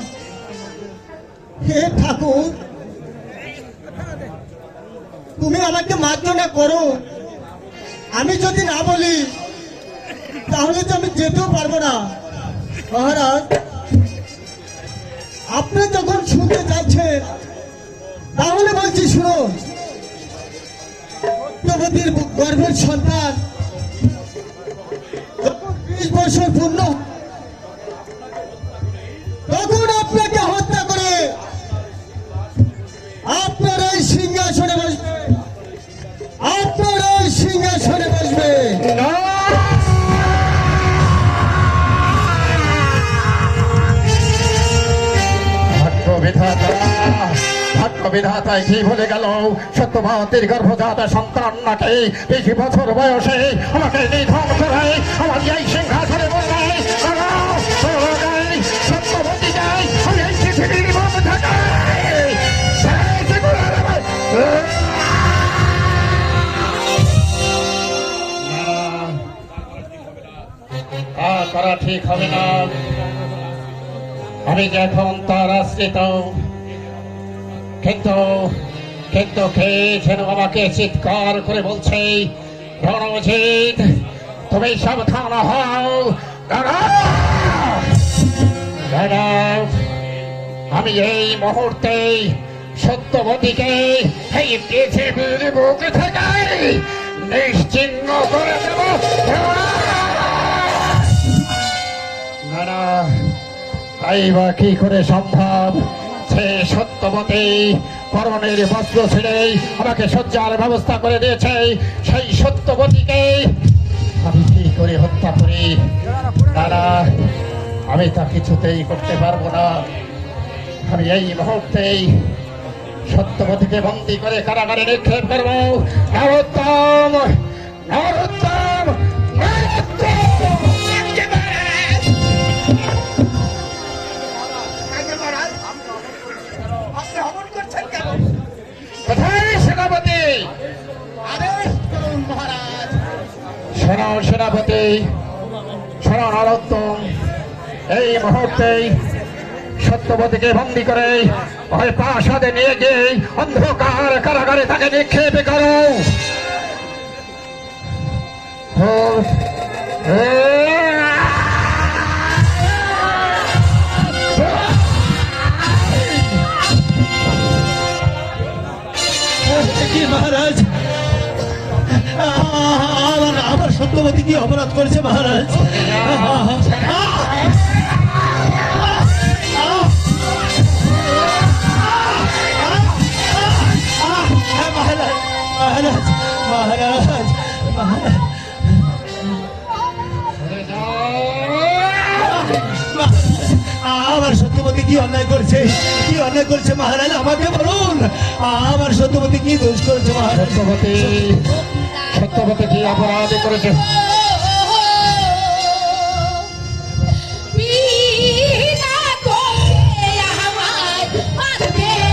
হে ঠাকুর, তুমি আমাকে মার্জনা করো। আমি যদি না বলি তাহলে তো আমি যেতেও পারবো না। মহারাজ, আপনি যখন শুনতে যাচ্ছেন তাহলে বলছি শুনুন। সত্যবতীর গর্ভের সন্তান যখন 20 বছর পূর্ণ, তখন আপনাকে হত্যা করে আপনার এই সিংহাসনে বসবে, আপনার এই সিংহাসনে বসবে। ভাগ্য বিধাতায় কি বলে গেল, সত্যবতীর গর্ভজাত সন্তান নাকি 20 বছর বয়সে আমাকে নিধন করে আমার এই সিংহাসনে বসবে। সত্যবতী যাই, আমি এই পৃথিবীর মধ্যে থাকি। করা ঠিক হবে না। আমি যে এখন তার আশ্রিত, কিন্তু কিন্তু কে যেন আমাকে চিৎকার করে বলছে, রণজিৎ তুমি সাবধান হও। দাঁড়াও, আমি এই মুহূর্তে সত্যবতীকে এই পৃথিবীর বুক থেকে নিশ্চিহ্ন করে দেব। না, তাই বা কি করে সম্ভব? সে সত্যবতী পরনের বস্ত্র ছেড়ে আমাকে শয্যার ব্যবস্থা করে দিয়েছে। সেই সত্যবতীকে আমি কি করে হত্যা করি? না, আমি তা কিছুতেই করতে পারবো না। আমি এই মুহূর্তেই সত্যবতীকে বন্দী করে কারাগারে নিক্ষেপ করবো। নরোত্তম, নরোত্তম, কোথায় সেনাপতি? শোনো সেনাপতি, শোনো নরোত্তম, এই মুহূর্তেই সত্যবতীকে বন্দী করে ওই প্রাসাদে নিয়ে গিয়ে অন্ধকার কারাগারে তাকে নিক্ষেপ করো। কি মহারাজ, আমার সত্যবতী কি অপরাধ করেছে মহারাজ? মহারাজ, মহারাজ, মহারাজ, আমার সত্যবতী কি অন্যায় করছে? কি অন্যায় করছে মহারাজ? আমাকে বলুন, আমার সত্যবতী কি দোষ করেছে মহারাজ? সত্যবতী কি অপরাধ করেছে? বিনা দোষে আমায় মারবে না।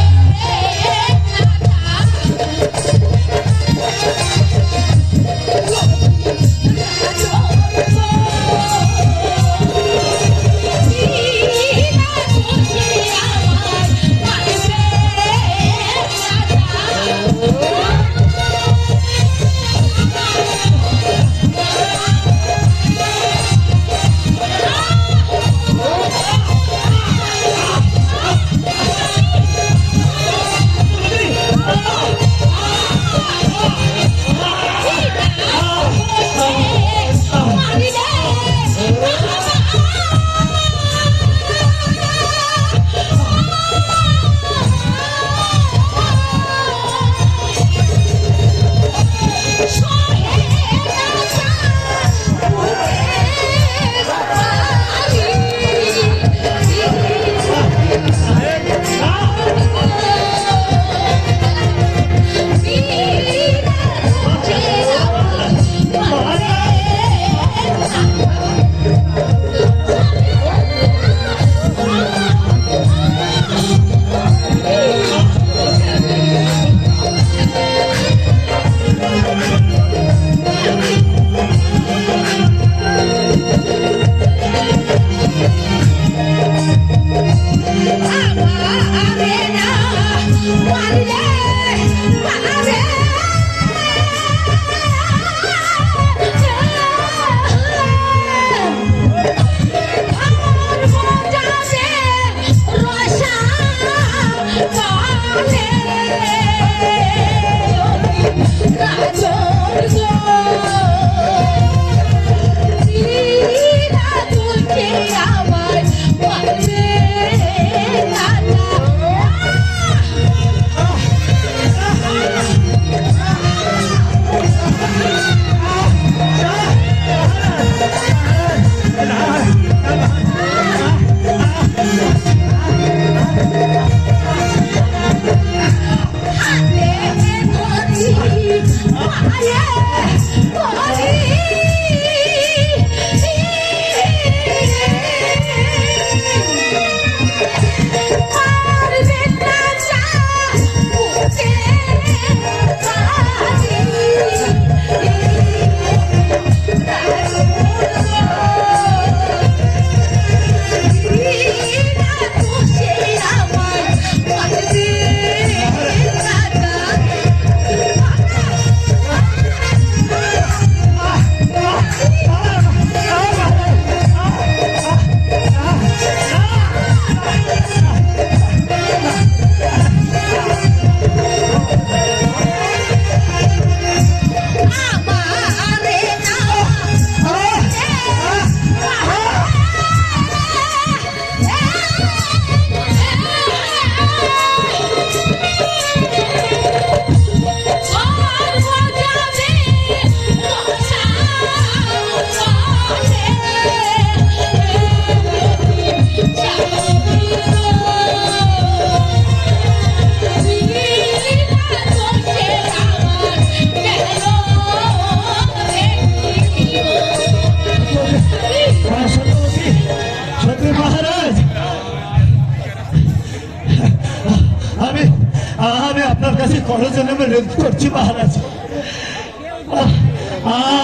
করার জন্য আমি রেড করছি মহারাজ।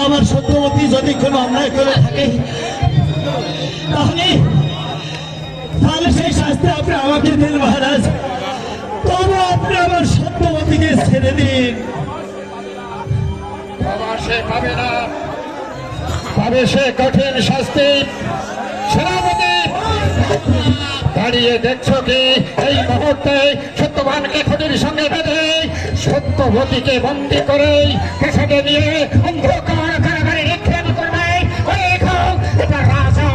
আমার সত্যবতী যদি কোনো অন্যায় করে থাকে তাহলে তাহলে সেই শাস্তি আপনি আমাকে দিন মহারাজ। তবু আপনি আমার সত্যবতীকে ছেড়ে দিন। বাবা সে পাবে না, পাবে সে কঠিন শাস্তি। সেনাপতি দাঁড়িয়ে দেখছো কি এই মুহূর্তে সত্যবানকে খুঁটির সঙ্গে বেঁধে সত্যবতীকে বন্দী করে পেছনে নিয়ে অন্ধকার কারাগারে নিক্ষেপ করবে। এটা রাজা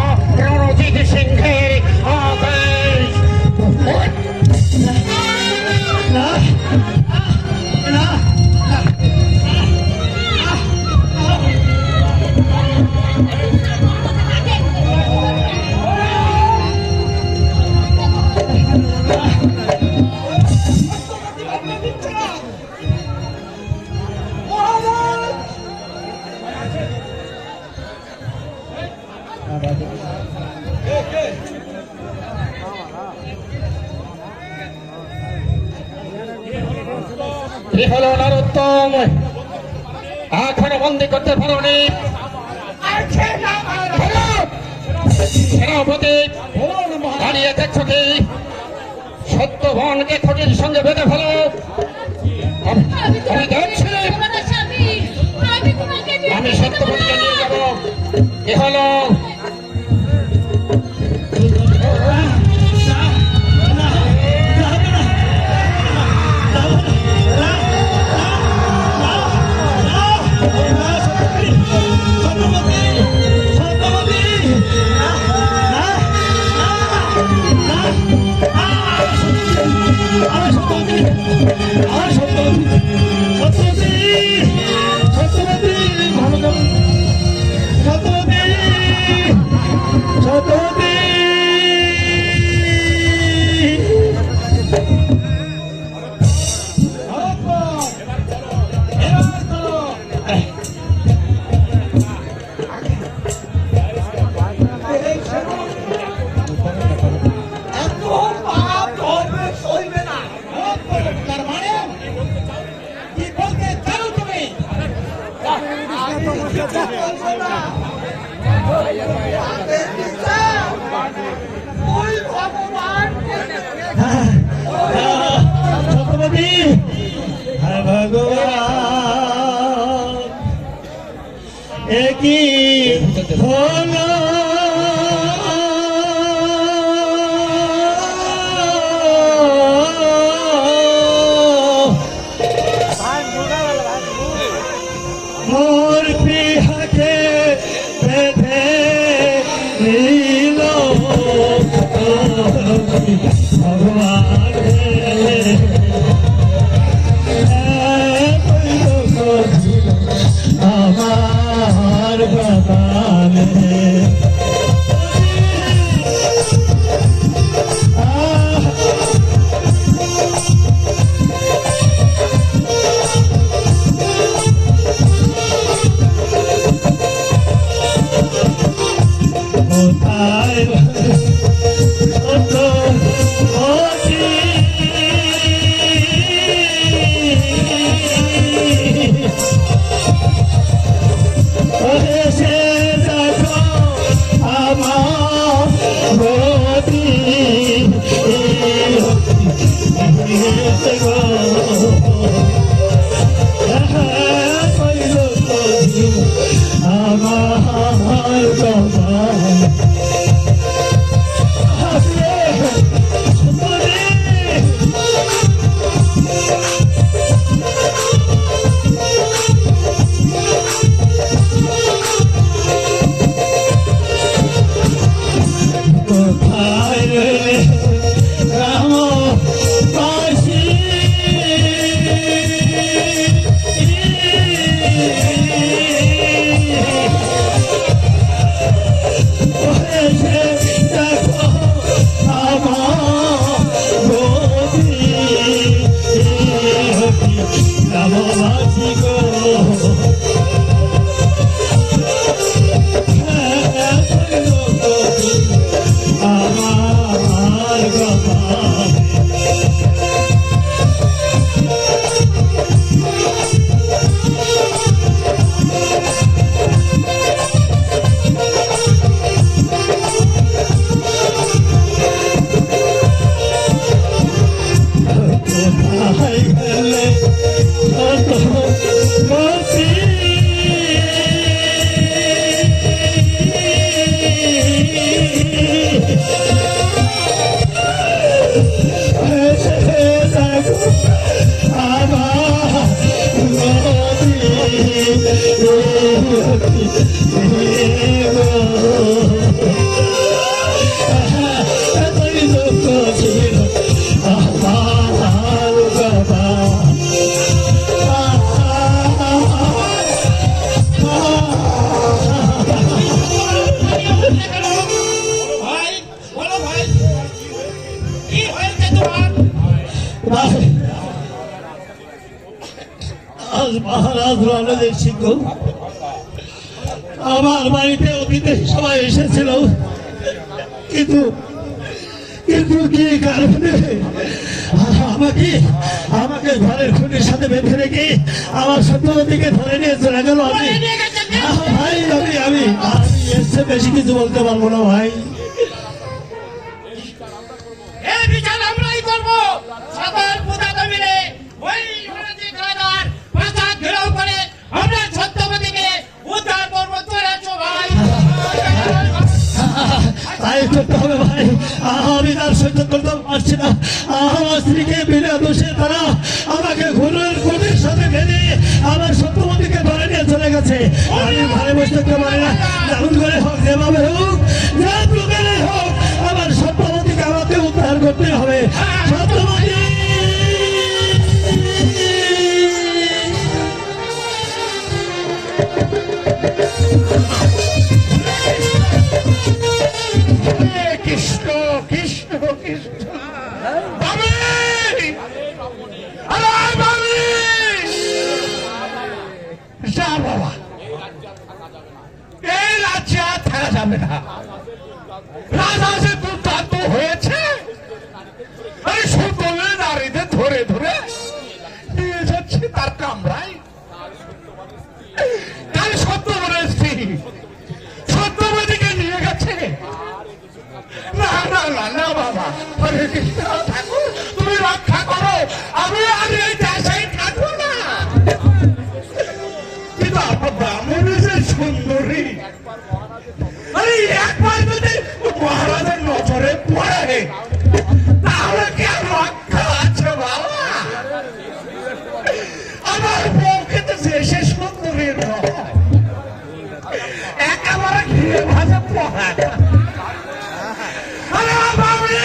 রণজিৎ সিংহের আদেশ। না না কি হলো নরোত্তম, এখনো বন্দি করতে পারোনি? সেনাপতি দাঁড়িয়ে দেখছো কি সত্যবানকে খুঁটির সঙ্গে বেঁধে ফেলো। আমি দেখছি, আমি সত্যবানকে নিয়ে যাবো। কি হলো? ভগবান একই হলো মোর পিহাকে বেঁধে নিল ভগবান আমার বাগানে কোথায় ভাই বলো ভাই কি হয়েছে তোমার? আজ মহারাজ রণজিৎ সিংহ আমার বাড়িতে অতীতে সবাই এসেছিল, কিন্তু কিন্তু কি কারণে আমাকে আমাকে ঘরের খুনির সাথে বেঁধে রেখে আমার সত্যবতীকে ধরে নিয়ে চলে গেল। আমি ভাই আমি আমি আমি এসে বেশি কিছু বলতে পারবো না ভাই। এই বিচার আমরাই করবো। সকল পূজা মিলে ওই রণজিৎ রাজার প্রাসাদ ঘেরাও করে আমরা সত্যবতীকে উদ্ধার করবো। চলেছো ভাই। তাই করতে হবে ভাই, আমি তার সহ্য করতে পারছি না। আমার স্ত্রীকে বিনা দোষে তারা আমাকে ঘরের খুনির সাথে বেঁধে আমার সত্যবতীকে ধরে নিয়ে চলে গেছে। আমি ঘরে বসে থাকতে পারি না, যেমন করে হোক যেভাবে হোক যে প্রকারে হোক আমার সত্যবতীকে আমাকে উদ্ধার করতে হবে। সত্যবতী কৃষ্ণ কৃষ্ণ কৃষ্ণ বাবি! আরে বাবি! যা বাবা, এই রাজ্যে আর থাকা যাবে না। রাজা যে দুর্দান্ত হয়েছে, আরে সুতলে নারীদের ধরে ধরে নিয়ে যাচ্ছে তার কামরায়। কাল সত্যবতীর স্ত্রী সত্যবতীকে নিয়ে গেছে। না না না না বাবা, হরে কৃষ্ণ ঠাকুর তুমি রক্ষা করো, আমি আর এই দেশেই থাকবো না। কিন্তু আমার ব্রাহ্মণী যে সুন্দরী, আরে একবার যদি মহারাজের নজরে পড়ে তাহলে কি আর রক্ষা আছে বাবা? আমার বউকে তো সে সুন্দরী নয়, একেবারে ঘিরে ভাজা পড়া। আরে বাবরে!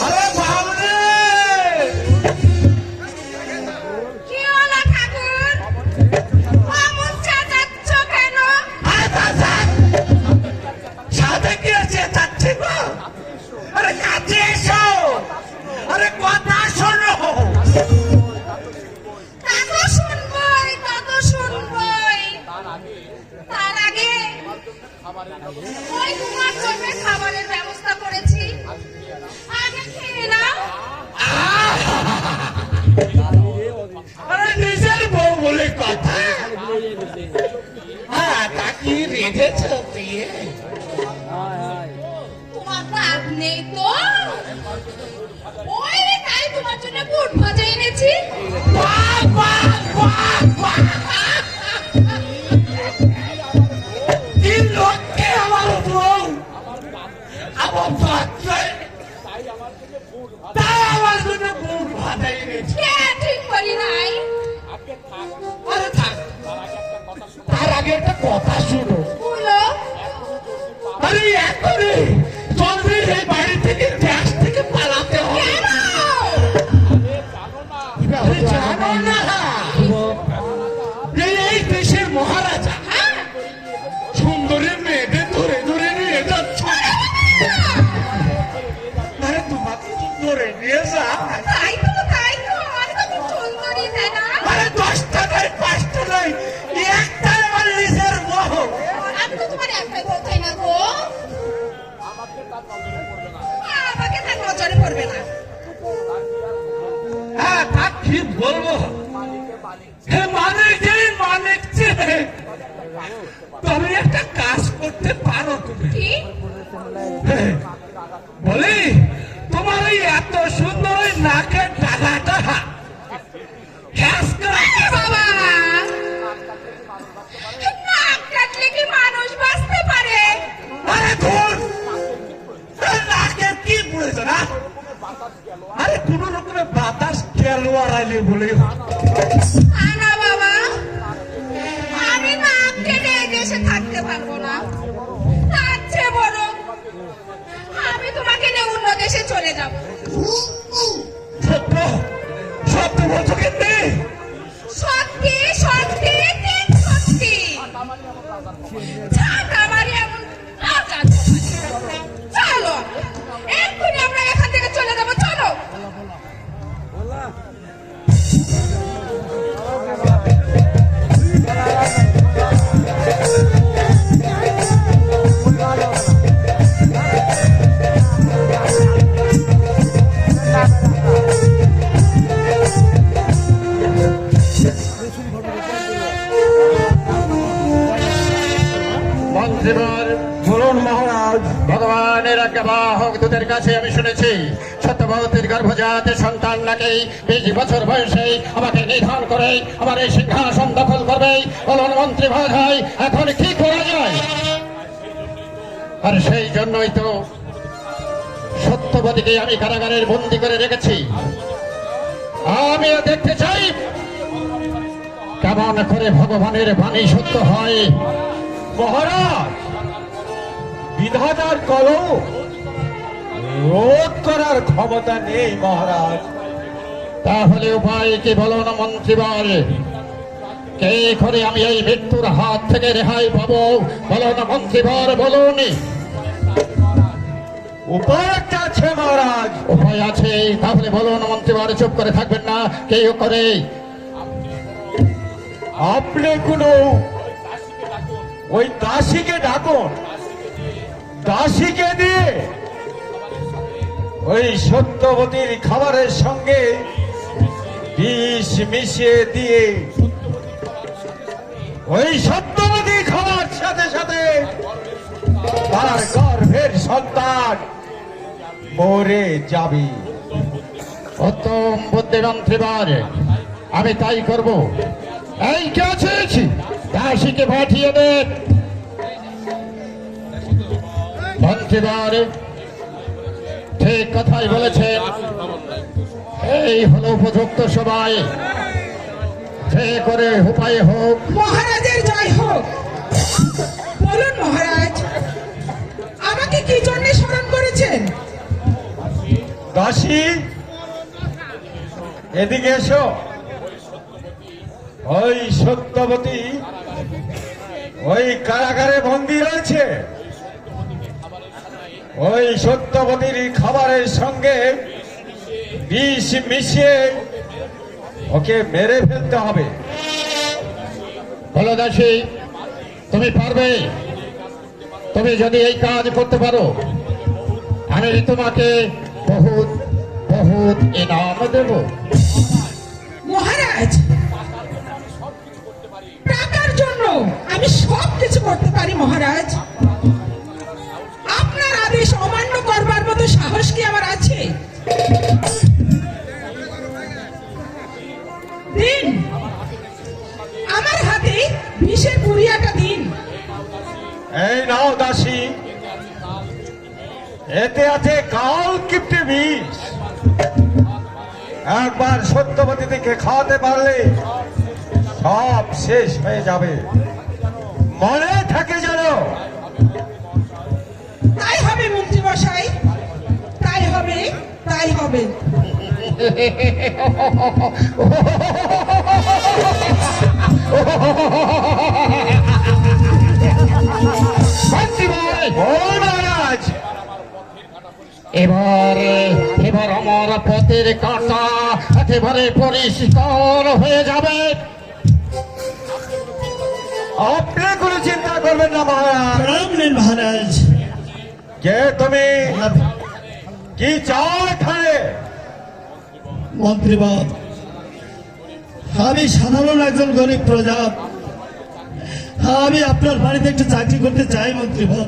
আরে বাবরে! কি হলো ঠাকুর? অমন চেঁচাচ্ছ কেন? আরে চাচা! সাথে কি আছে চাচ্ছি গো? আরে কাছে এসো! আরে কথা শোনো! তা তো শুনবই, তা তো শুনবই। তার আগে ওই তোমার জন্য খাবারের ব্যবস্থা করেছি, আগে খেয়ে নাও। আরে নিজের বউ বলে কথা। হ্যাঁ, তা কি রেঁধেছ দিয়ে? তোমার রাগ নেই তো? ওই রে, তাই তোমার জন্য বুট ভাজা এনেছি। বাহ, বাহ, বাহ, বাহ! কি লক্ষ্যে আমার বউ! আমার বাচ্চায় তাই আমার জন্য বুট ভাজা এনেছে। কে ঠিক করি নাই? আরে থাক, তার আগে একটা কথা শুনো। বলো। আরে এখনই চন্দ্রের এই বাড়ি থেকে দেশ থেকে পালাতে হবে। কেন? আরে জানো না, এই দেশের মহারাজা হ্যাঁ? সুন্দরী মেয়েদের ধরে ধরে নিয়ে যাচ্ছে। আরে তোমাকে তো ধরে নিয়ে যা। তাই তো, তাই তো। আমি তো খুব সুন্দরী, তাই না? আরে 10টা নয় 5টা নয়, একটাই আমার নিজের বউ। আমি তো তোমার একটাই বলতে না গো। আমাকে তার নজরে পড়বে না। হ্যাঁ, তা কি বলবো? হে মানিক যে মানিক যে, তুমি একটা কাজ করতে পারো তুমি। কি? বলি তোমার এই এত সুন্দর ওই নাকের ডাগাটা বাবা চলে যাব। সত্য সত্য বলছো কেমনি? সত্যি সত্যি ঠিক সত্যি। ছাতা মারি এমন রাজা তোমার। চলো এক্ষুনি আমরা এখান থেকে চলে যাব, চলো। মন্ত্রীবর বলুন মহারাজ। ভগবানের আজ্ঞাবাহক দূতের কাছে আমি শুনেছি সত্যবতীর গর্ভজাত সন্তান নাকি 20 বছর বয়সে আমাকে নিধন করে আমার এই সিংহাসন দখল করবে। বলুন মন্ত্রী ভাই, এখন কি করা যায়? আর সেই জন্যই তো সত্যবতীকে আমি কারাগারের বন্দি করে রেখেছি। আমিও দেখতে চাই কেমন করে ভগবানের বাণী সত্য হয়। মহারাজ, বিধাতার কলম রোধ করার ক্ষমতা নেই মহারাজ। তাহলে উপায় কি বলুন মন্ত্রীবর? কে করে আমি এই মৃত্যুর হাত থেকে রেহাই পাবো? বলুন মন্ত্রীবর, বলুন। উপায় একটা আছে মহারাজ। উপায় আছে? তাহলে বলুন মন্ত্রীবর, চুপ করে থাকবেন না। কে করে? আপনি কোনো ওই দাসীকে ডাকুন। দাসীকে দিয়ে ওই সত্যবতীর খাবারের সঙ্গে বিষ মিশিয়ে দিয়ে ওই সত্যবতী খাবার সাথে সাথে তার গর্ভের সন্তান মরে যাবে। উত্তম বুদ্ধি মন্ত্রীবর, আমি তাই করব। এই কে আছিস? দাসীকে পাঠিয়ে দেন। মন্ত্রীবর ঠিক কথাই বলেছেন। এই হলো উপযুক্ত সময়। যে করে উপায় হোক। মহারাজের জয় হোক। বলুন মহারাজ, আমাকে কি জন্য স্মরণ করেছেন? দাসী, এদিকে এসো। ওই সত্যবতী ওই কারাগারে বন্দী রয়েছে। ওই সত্যবতীর খাবারের সঙ্গে বিষ মিশিয়ে ওকে মেরে ফেলতে হবে। বলো দাসী, তুমি পারবে? তুমি যদি এই কাজ করতে পারো, আমি তোমাকে বহুত বহুত ইনাম দেব। মহারাজ, টাকার জন্য আমি সব কিছু করতে পারি মহারাজ। আপনার আদেশ অমান্য করবার মতো সাহস কি আমার আছে? দিন, আমার হাতে বিষের পুরিয়াটা দিন। এই নাও দাসী, এতে আছে কাল কিপ্টে বিষ। একবার সত্যবতী থেকে খাওয়াতে পারলে সব শেষ হয়ে যাবে। মনে থাকে যেন। তাই হবে মন্ত্রী মশাই, তাই হবে, তাই হবে। মহারাজ, এবার আমার পথের কাঁটা একেবারে পরিষ্কার হয়ে যাবে। আপনি কোনো চিন্তা করবেন না মহারাজ। প্রণাম নিন মহারাজ। কে তুমি? কি চাও এখানে? মন্ত্রীবর, আমি সাধারণ একজন গরিব প্রজা। আমি আপনার বাড়িতে একটু চাকরি করতে চাই মন্ত্রীবর।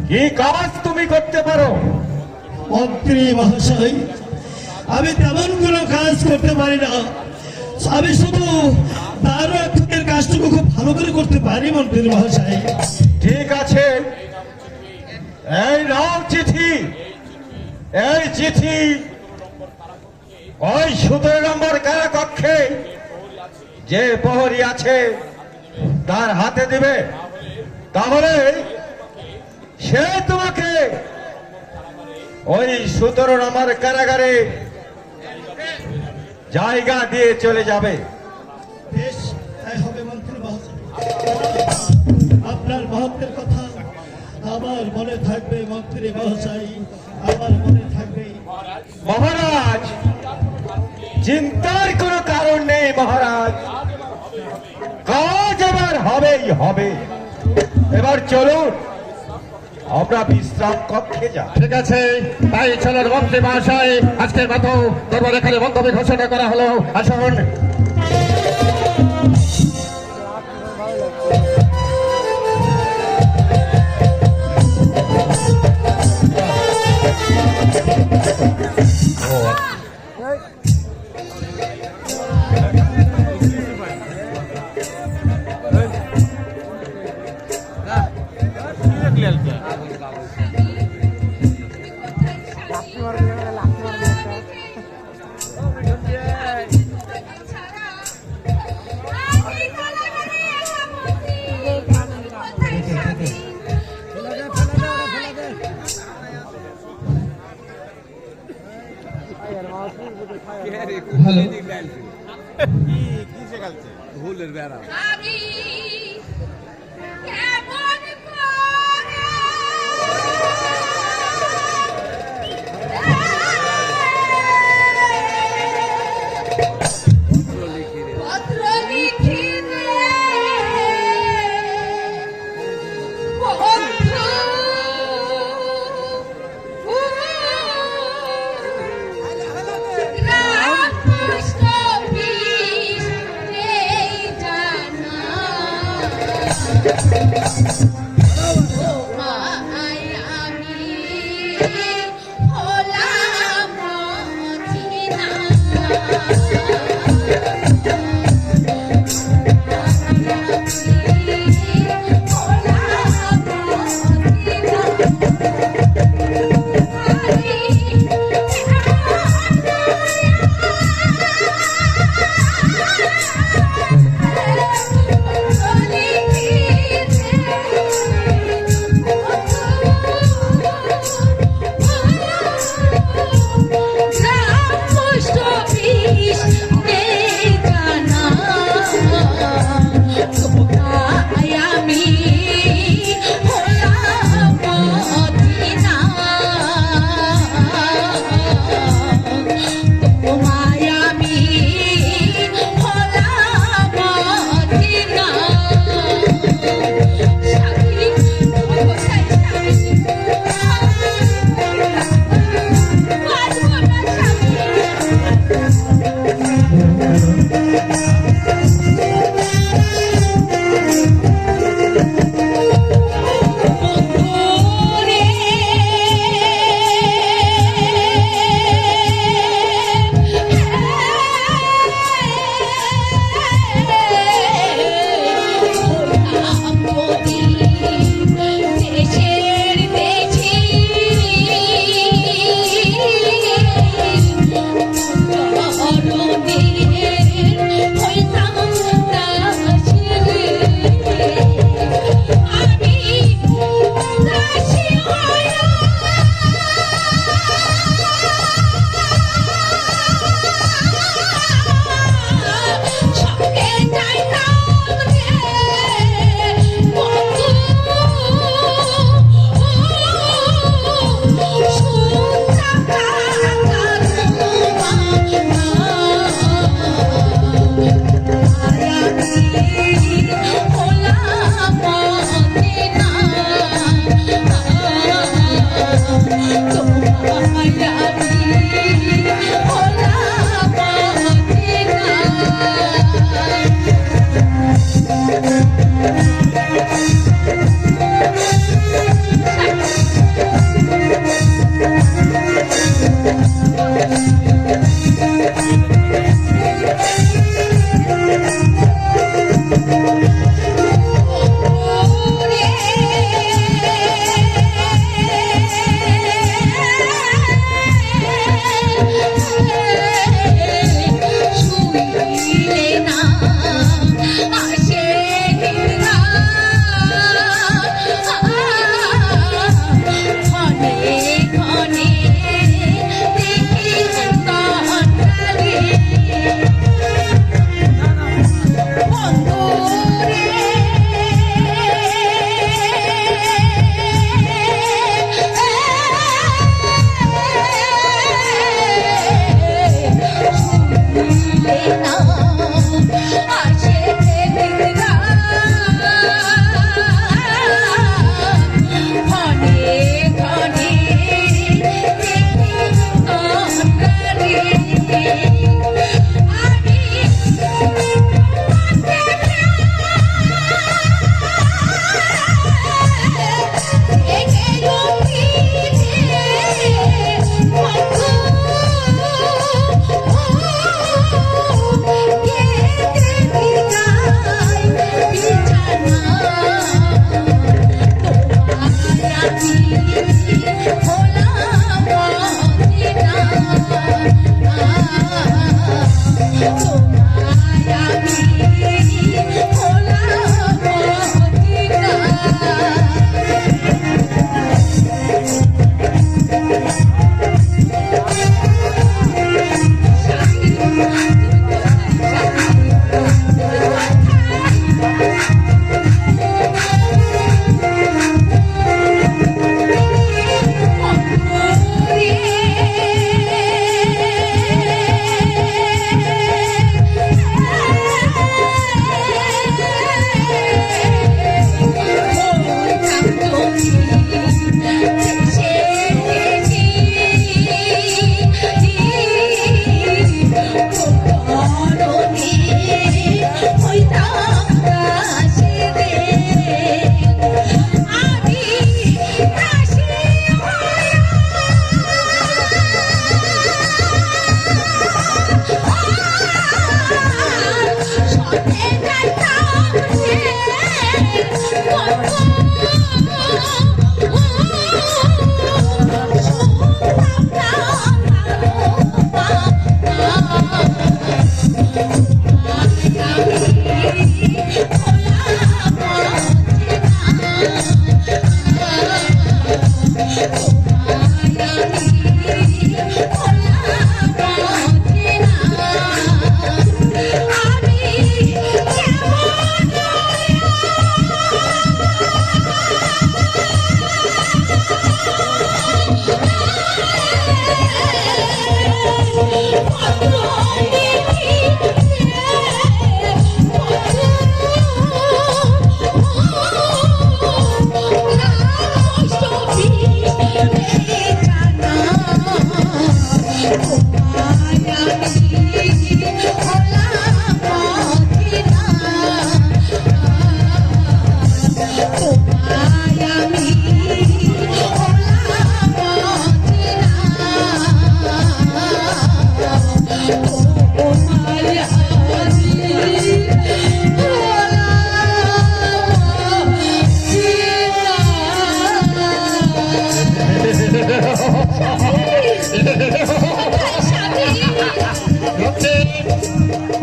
কি কাজ তুমি করতে পারো? মন্ত্রী মহাশয়, আমি তেমন কোনো কাজ করতে পারি না। আমি শুধু তার রক্ষকের কাজটুকু খুব ভালো করে করতে পারি মন্ত্রী মহাশয়। ঠিক আছে, এই নাও চিঠি। এই চিঠি ওই 17 নম্বর কারাকক্ষে যে প্রহরী আছে তার হাতে দিবে। তাহলে সে তোমাকে ওই সুতরণ আমার কারাগারে জায়গা দিয়ে চলে যাবে। বেশ, তাই হবে মন্ত্রী মহাশয়। আপনার মহত্বের কথা আমার মনে থাকবে মন্ত্রী মহাশয়, আমার মনে থাকবে। মহারাজ, চিন্তার কোনো কারণ নেই মহারাজ, কাজ আবার হবেই হবে। এবার চলুন আমরা বিশ্রাম কক্ষে যাই। ঠিক আছে, তাই চলুন মন্ত্রী মহাশয়, আজকের মতো দরবার এখানে বন্ধ ঘোষণা করা হলো। আসুন। আমি কেমন পত্র লিখিলে বন্ধু রামকৃষ্ণ বিষ নেই জানা। ও মাই আমি হলাম মদিনা। Oh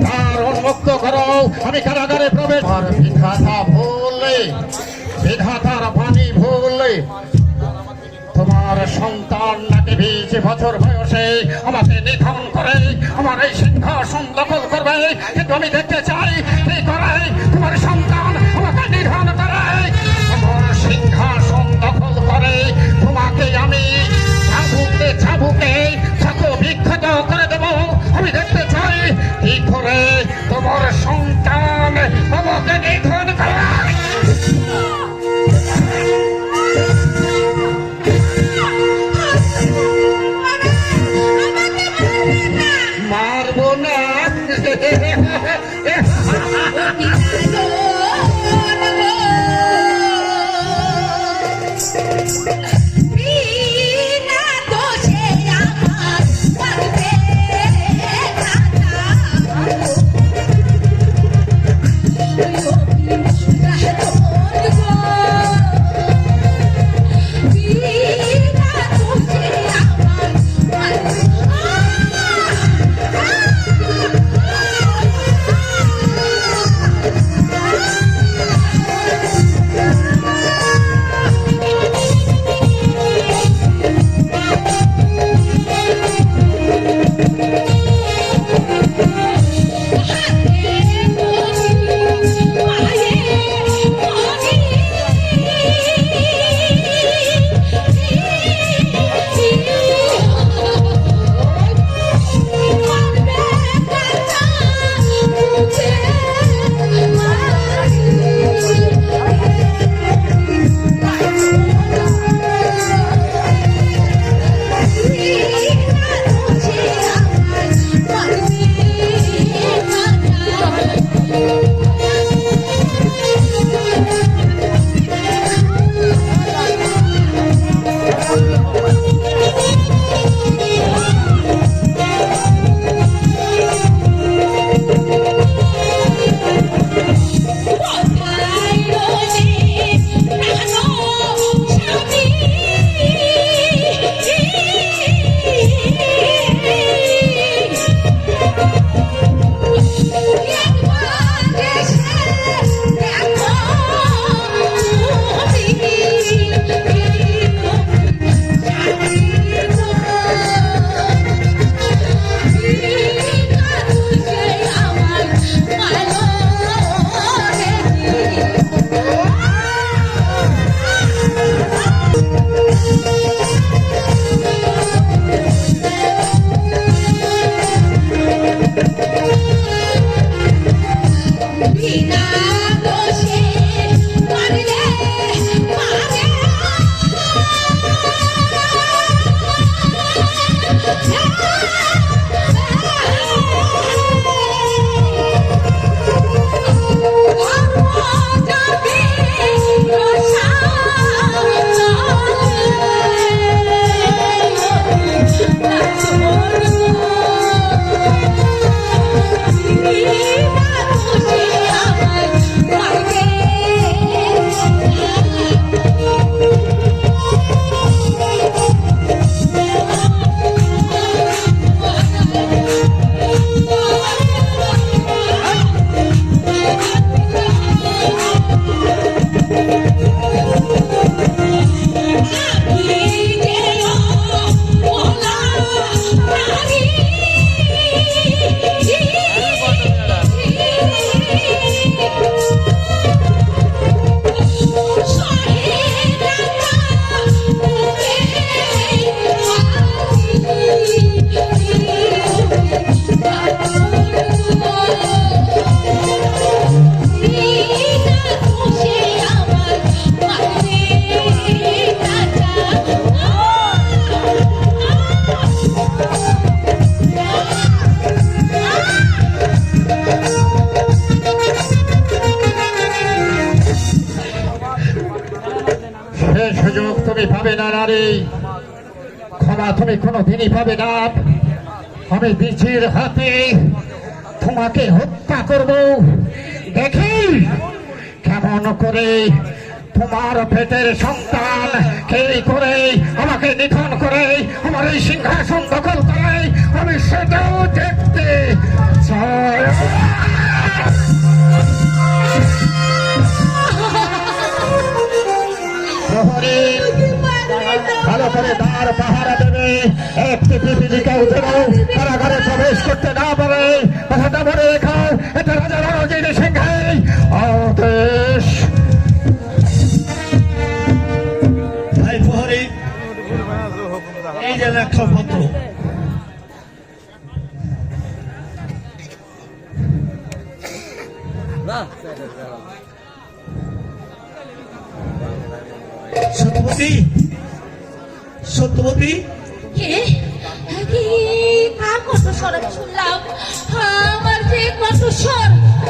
দ্বার উন্মুক্ত করো, আমি কারাগারে প্রবেশ। আর বিধাতা ভুললে, বিধাতার বাণী ভুললে, তোমার সন্তান নাকি 20 বছর বয়সে আমাকে নিধন করে আমার এই সিংহাসন দখল করবে, কিন্তু আমি দেখতে চাই কি করে তোমার সন্তান আমাকে নিধন করে, আমার সিংহাসন দখল করে তোমাকে আমি চাবুকে চাবুকে ক্ষত বিক্ষত করে দেব। আমি দেখতে চাই কি করে তোমার সন্তান আমাকে নিধন করে। মারবো না সুযোগ তুমি পাবে না নারী, ক্ষমা তুমি কোনোদিনই পাবে না। আমি বীজের হাতে তোমাকে হত্যা করব, দেখি কেমন করে তোমার পেটের সন্তান এই করে আমাকে নিধন করে আমার এই সিংহাসন দখল করে, আমি সেটাও দেখতে চাই। প্রহরী ভালো করে দ্বার পাহারা দেবে, একটি পিপিলিকা উঠে দাও, কারাগারে প্রবেশ করতে না পারে, কথাটা বলে রেখাও। এটা রাজা রণজিৎ সিংহের আদেশ। ভাই প্রহরী, এই যে লেখা পত্র, সত্যবতী, সত্যবতী, কে কি কার কণ্ঠস্বর আমি শুনলাম? আমার যে কণ্ঠস্বর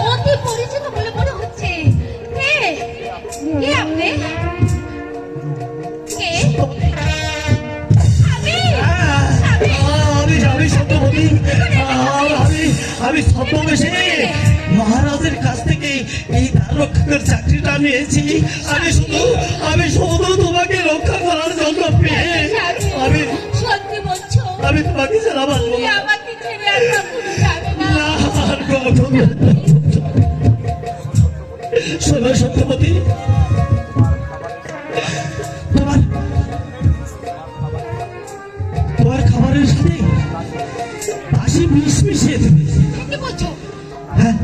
অতি পরিচিত বলে মনে হচ্ছে। কে কে আপনি? কে আমি? আমি সত্যবতী, আমি ছদ্মবেশে মহারাজের কাছ থেকে এই রক্ষকের চাকরিটা নিয়েছি। আমি শুধু তোমাকে রক্ষা করার জন্য পেয়ে আমি সত্যি বলছো? আমি তোমাকে ছাড়া বাঁচবো তুমি না। আমাকে ছেড়ে আর কখনো যাবে না। না, আর কখনো না। শোনো সত্যবতী, তোমার খাবারের সাথে বাসি বিষ মিশিয়ে দেবে। কি বলছো? হ্যাঁ,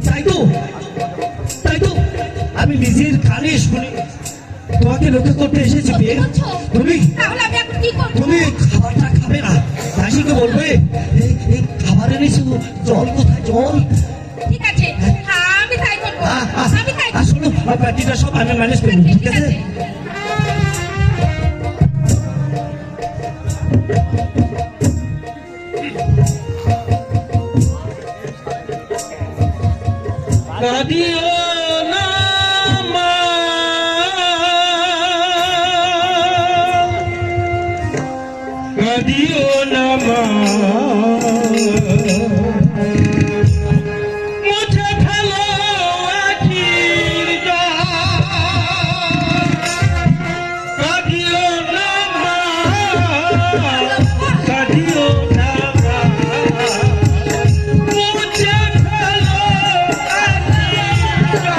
তাই তো আমি নিজের কানে শুনি তোমাকে রক্ষা করতে এসেছি। সত্যি বলছো? তুমি তাহলে আমি এখন কি করবো? তুমি খাবারটা খাবে না, দাসীকে বলবে এই খাবার এনেছি, জল কোথায় জল? ঠিক আছে, আমি তাই করবো। আমি তাই করবো। শোনো, বাকিটা সব আমি ম্যানেজ করবো, ঠিক আছে? কাঁদিও না মা, কাঁদিও না মা, মুছে ফেলো আখির জল। কাঁদিও না মা, কাঁদিও না মা, মুছে ফেলো আখির জল।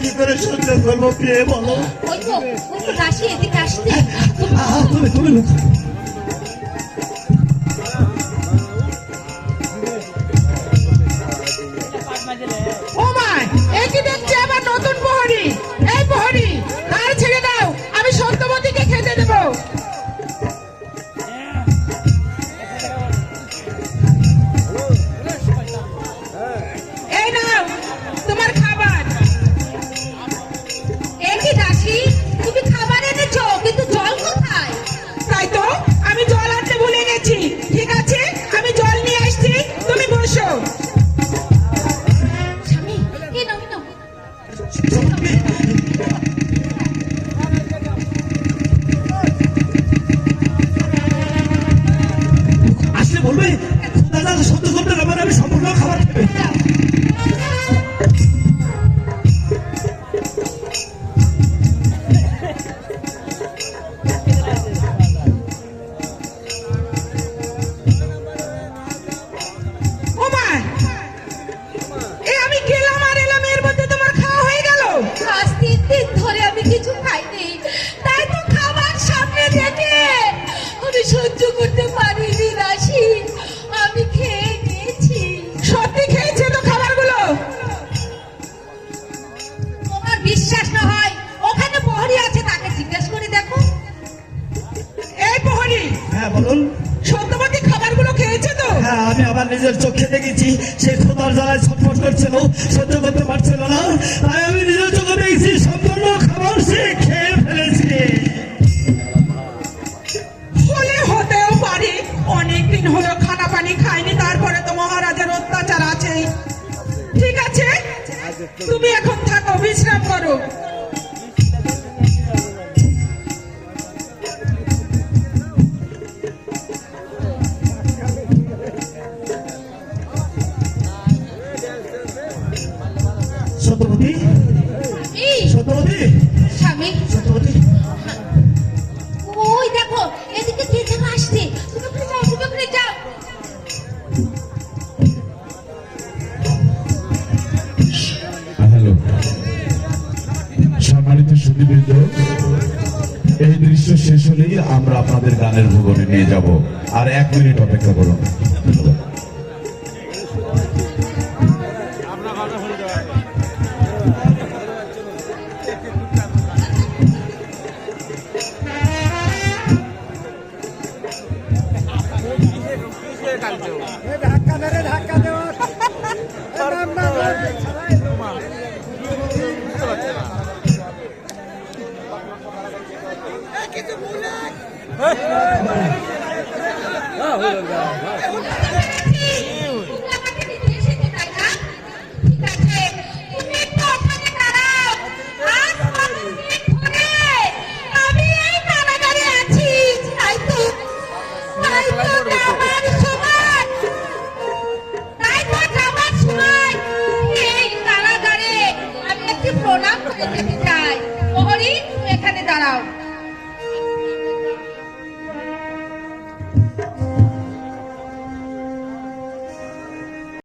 কি করে সহ্য করবো প্রিয় বলো? ওই তো দাসী এদিকে আসছে। তুমি ও মা, এই কি দেখছি আবার নতুন প্রহরী? এই প্রহরী, আর ছেড়ে দাও, আমি সত্যবতীকে খেতে দেব। এই নাও তোমার খাবার। একই দাসী, তুমি খাবার এনেছো কিন্তু জল কোথায়? তাই তো, আমি জল আনতে ভুলে গেছি। ঠিক আছে, আমি জল নিয়ে আসছি, তুমি বসো। স্বামী, এই নাও, এই নাও। আসলে বলবে দাদা সহ্য করতে না পারে আমি সম্পূর্ণ খাবার খাবে। ও মা, এই আমি গেলাম আর এলাম, এর মধ্যে তোমার খাওয়া হয়ে গেল? আজ 3 দিন ধরে আমি কিছু খাইনি, তাই তো খাবার সামনে দেখে আমি সহ্য করতে পারিনি দাসী, আমি খেয়ে নিয়েছি। সত্যি খেয়েছে তো খাবারগুলো? তোমার বিশ্বাস না হয় ওখানে প্রহরী আছে, তাকে জিজ্ঞেস করে দেখো। এই প্রহরী, হ্যাঁ বলুন। সত্যবতী খাবারগুলো খেয়েছে তো? হ্যাঁ আমি আমার নিজের চোখে দেখেছি সে খোদার জ্বালায় ছটফট করছিল, সহ্য করতে পারছিল না, তাই আমি নিজের চোখে দেখেছি সম্পূর্ণ খাবার সে খেয়ে ফেলেছে। হলে হতেও পারে, অনেকদিন হলো খানা পানি খায়নি, তারপরে তো মহারাজের অত্যাচার আছেই। ঠিক আছে, তুমি এখন থাকো, বিশ্রাম করো। সত্যবতী, এই সত্যবতী, স্বামী, সত্যবতী, ওই দেখো এদিকে কে যেন আসছে, তুমি ওখানে যাও, তুমি ওখানে যাও। হ্যালো সম্মানিত সুধীবৃন্দ, এই দৃশ্য শেষ হলেই আমরা আপনাদের গানের ভুবনে নিয়ে যাব, আর 1 মিনিট অপেক্ষা করুন। ধন্যবাদ। আমাকে নিতে এসেছো, তাই না? ঠিক আছে, তুমি একটু ওখানে দাঁড়াও। আজ 5 দিন ধরে আমি এই কারাগারে আছি, তাই তো যাবার সময় এই কারাগারে আমি একটি প্রণাম করে যেতে চাই।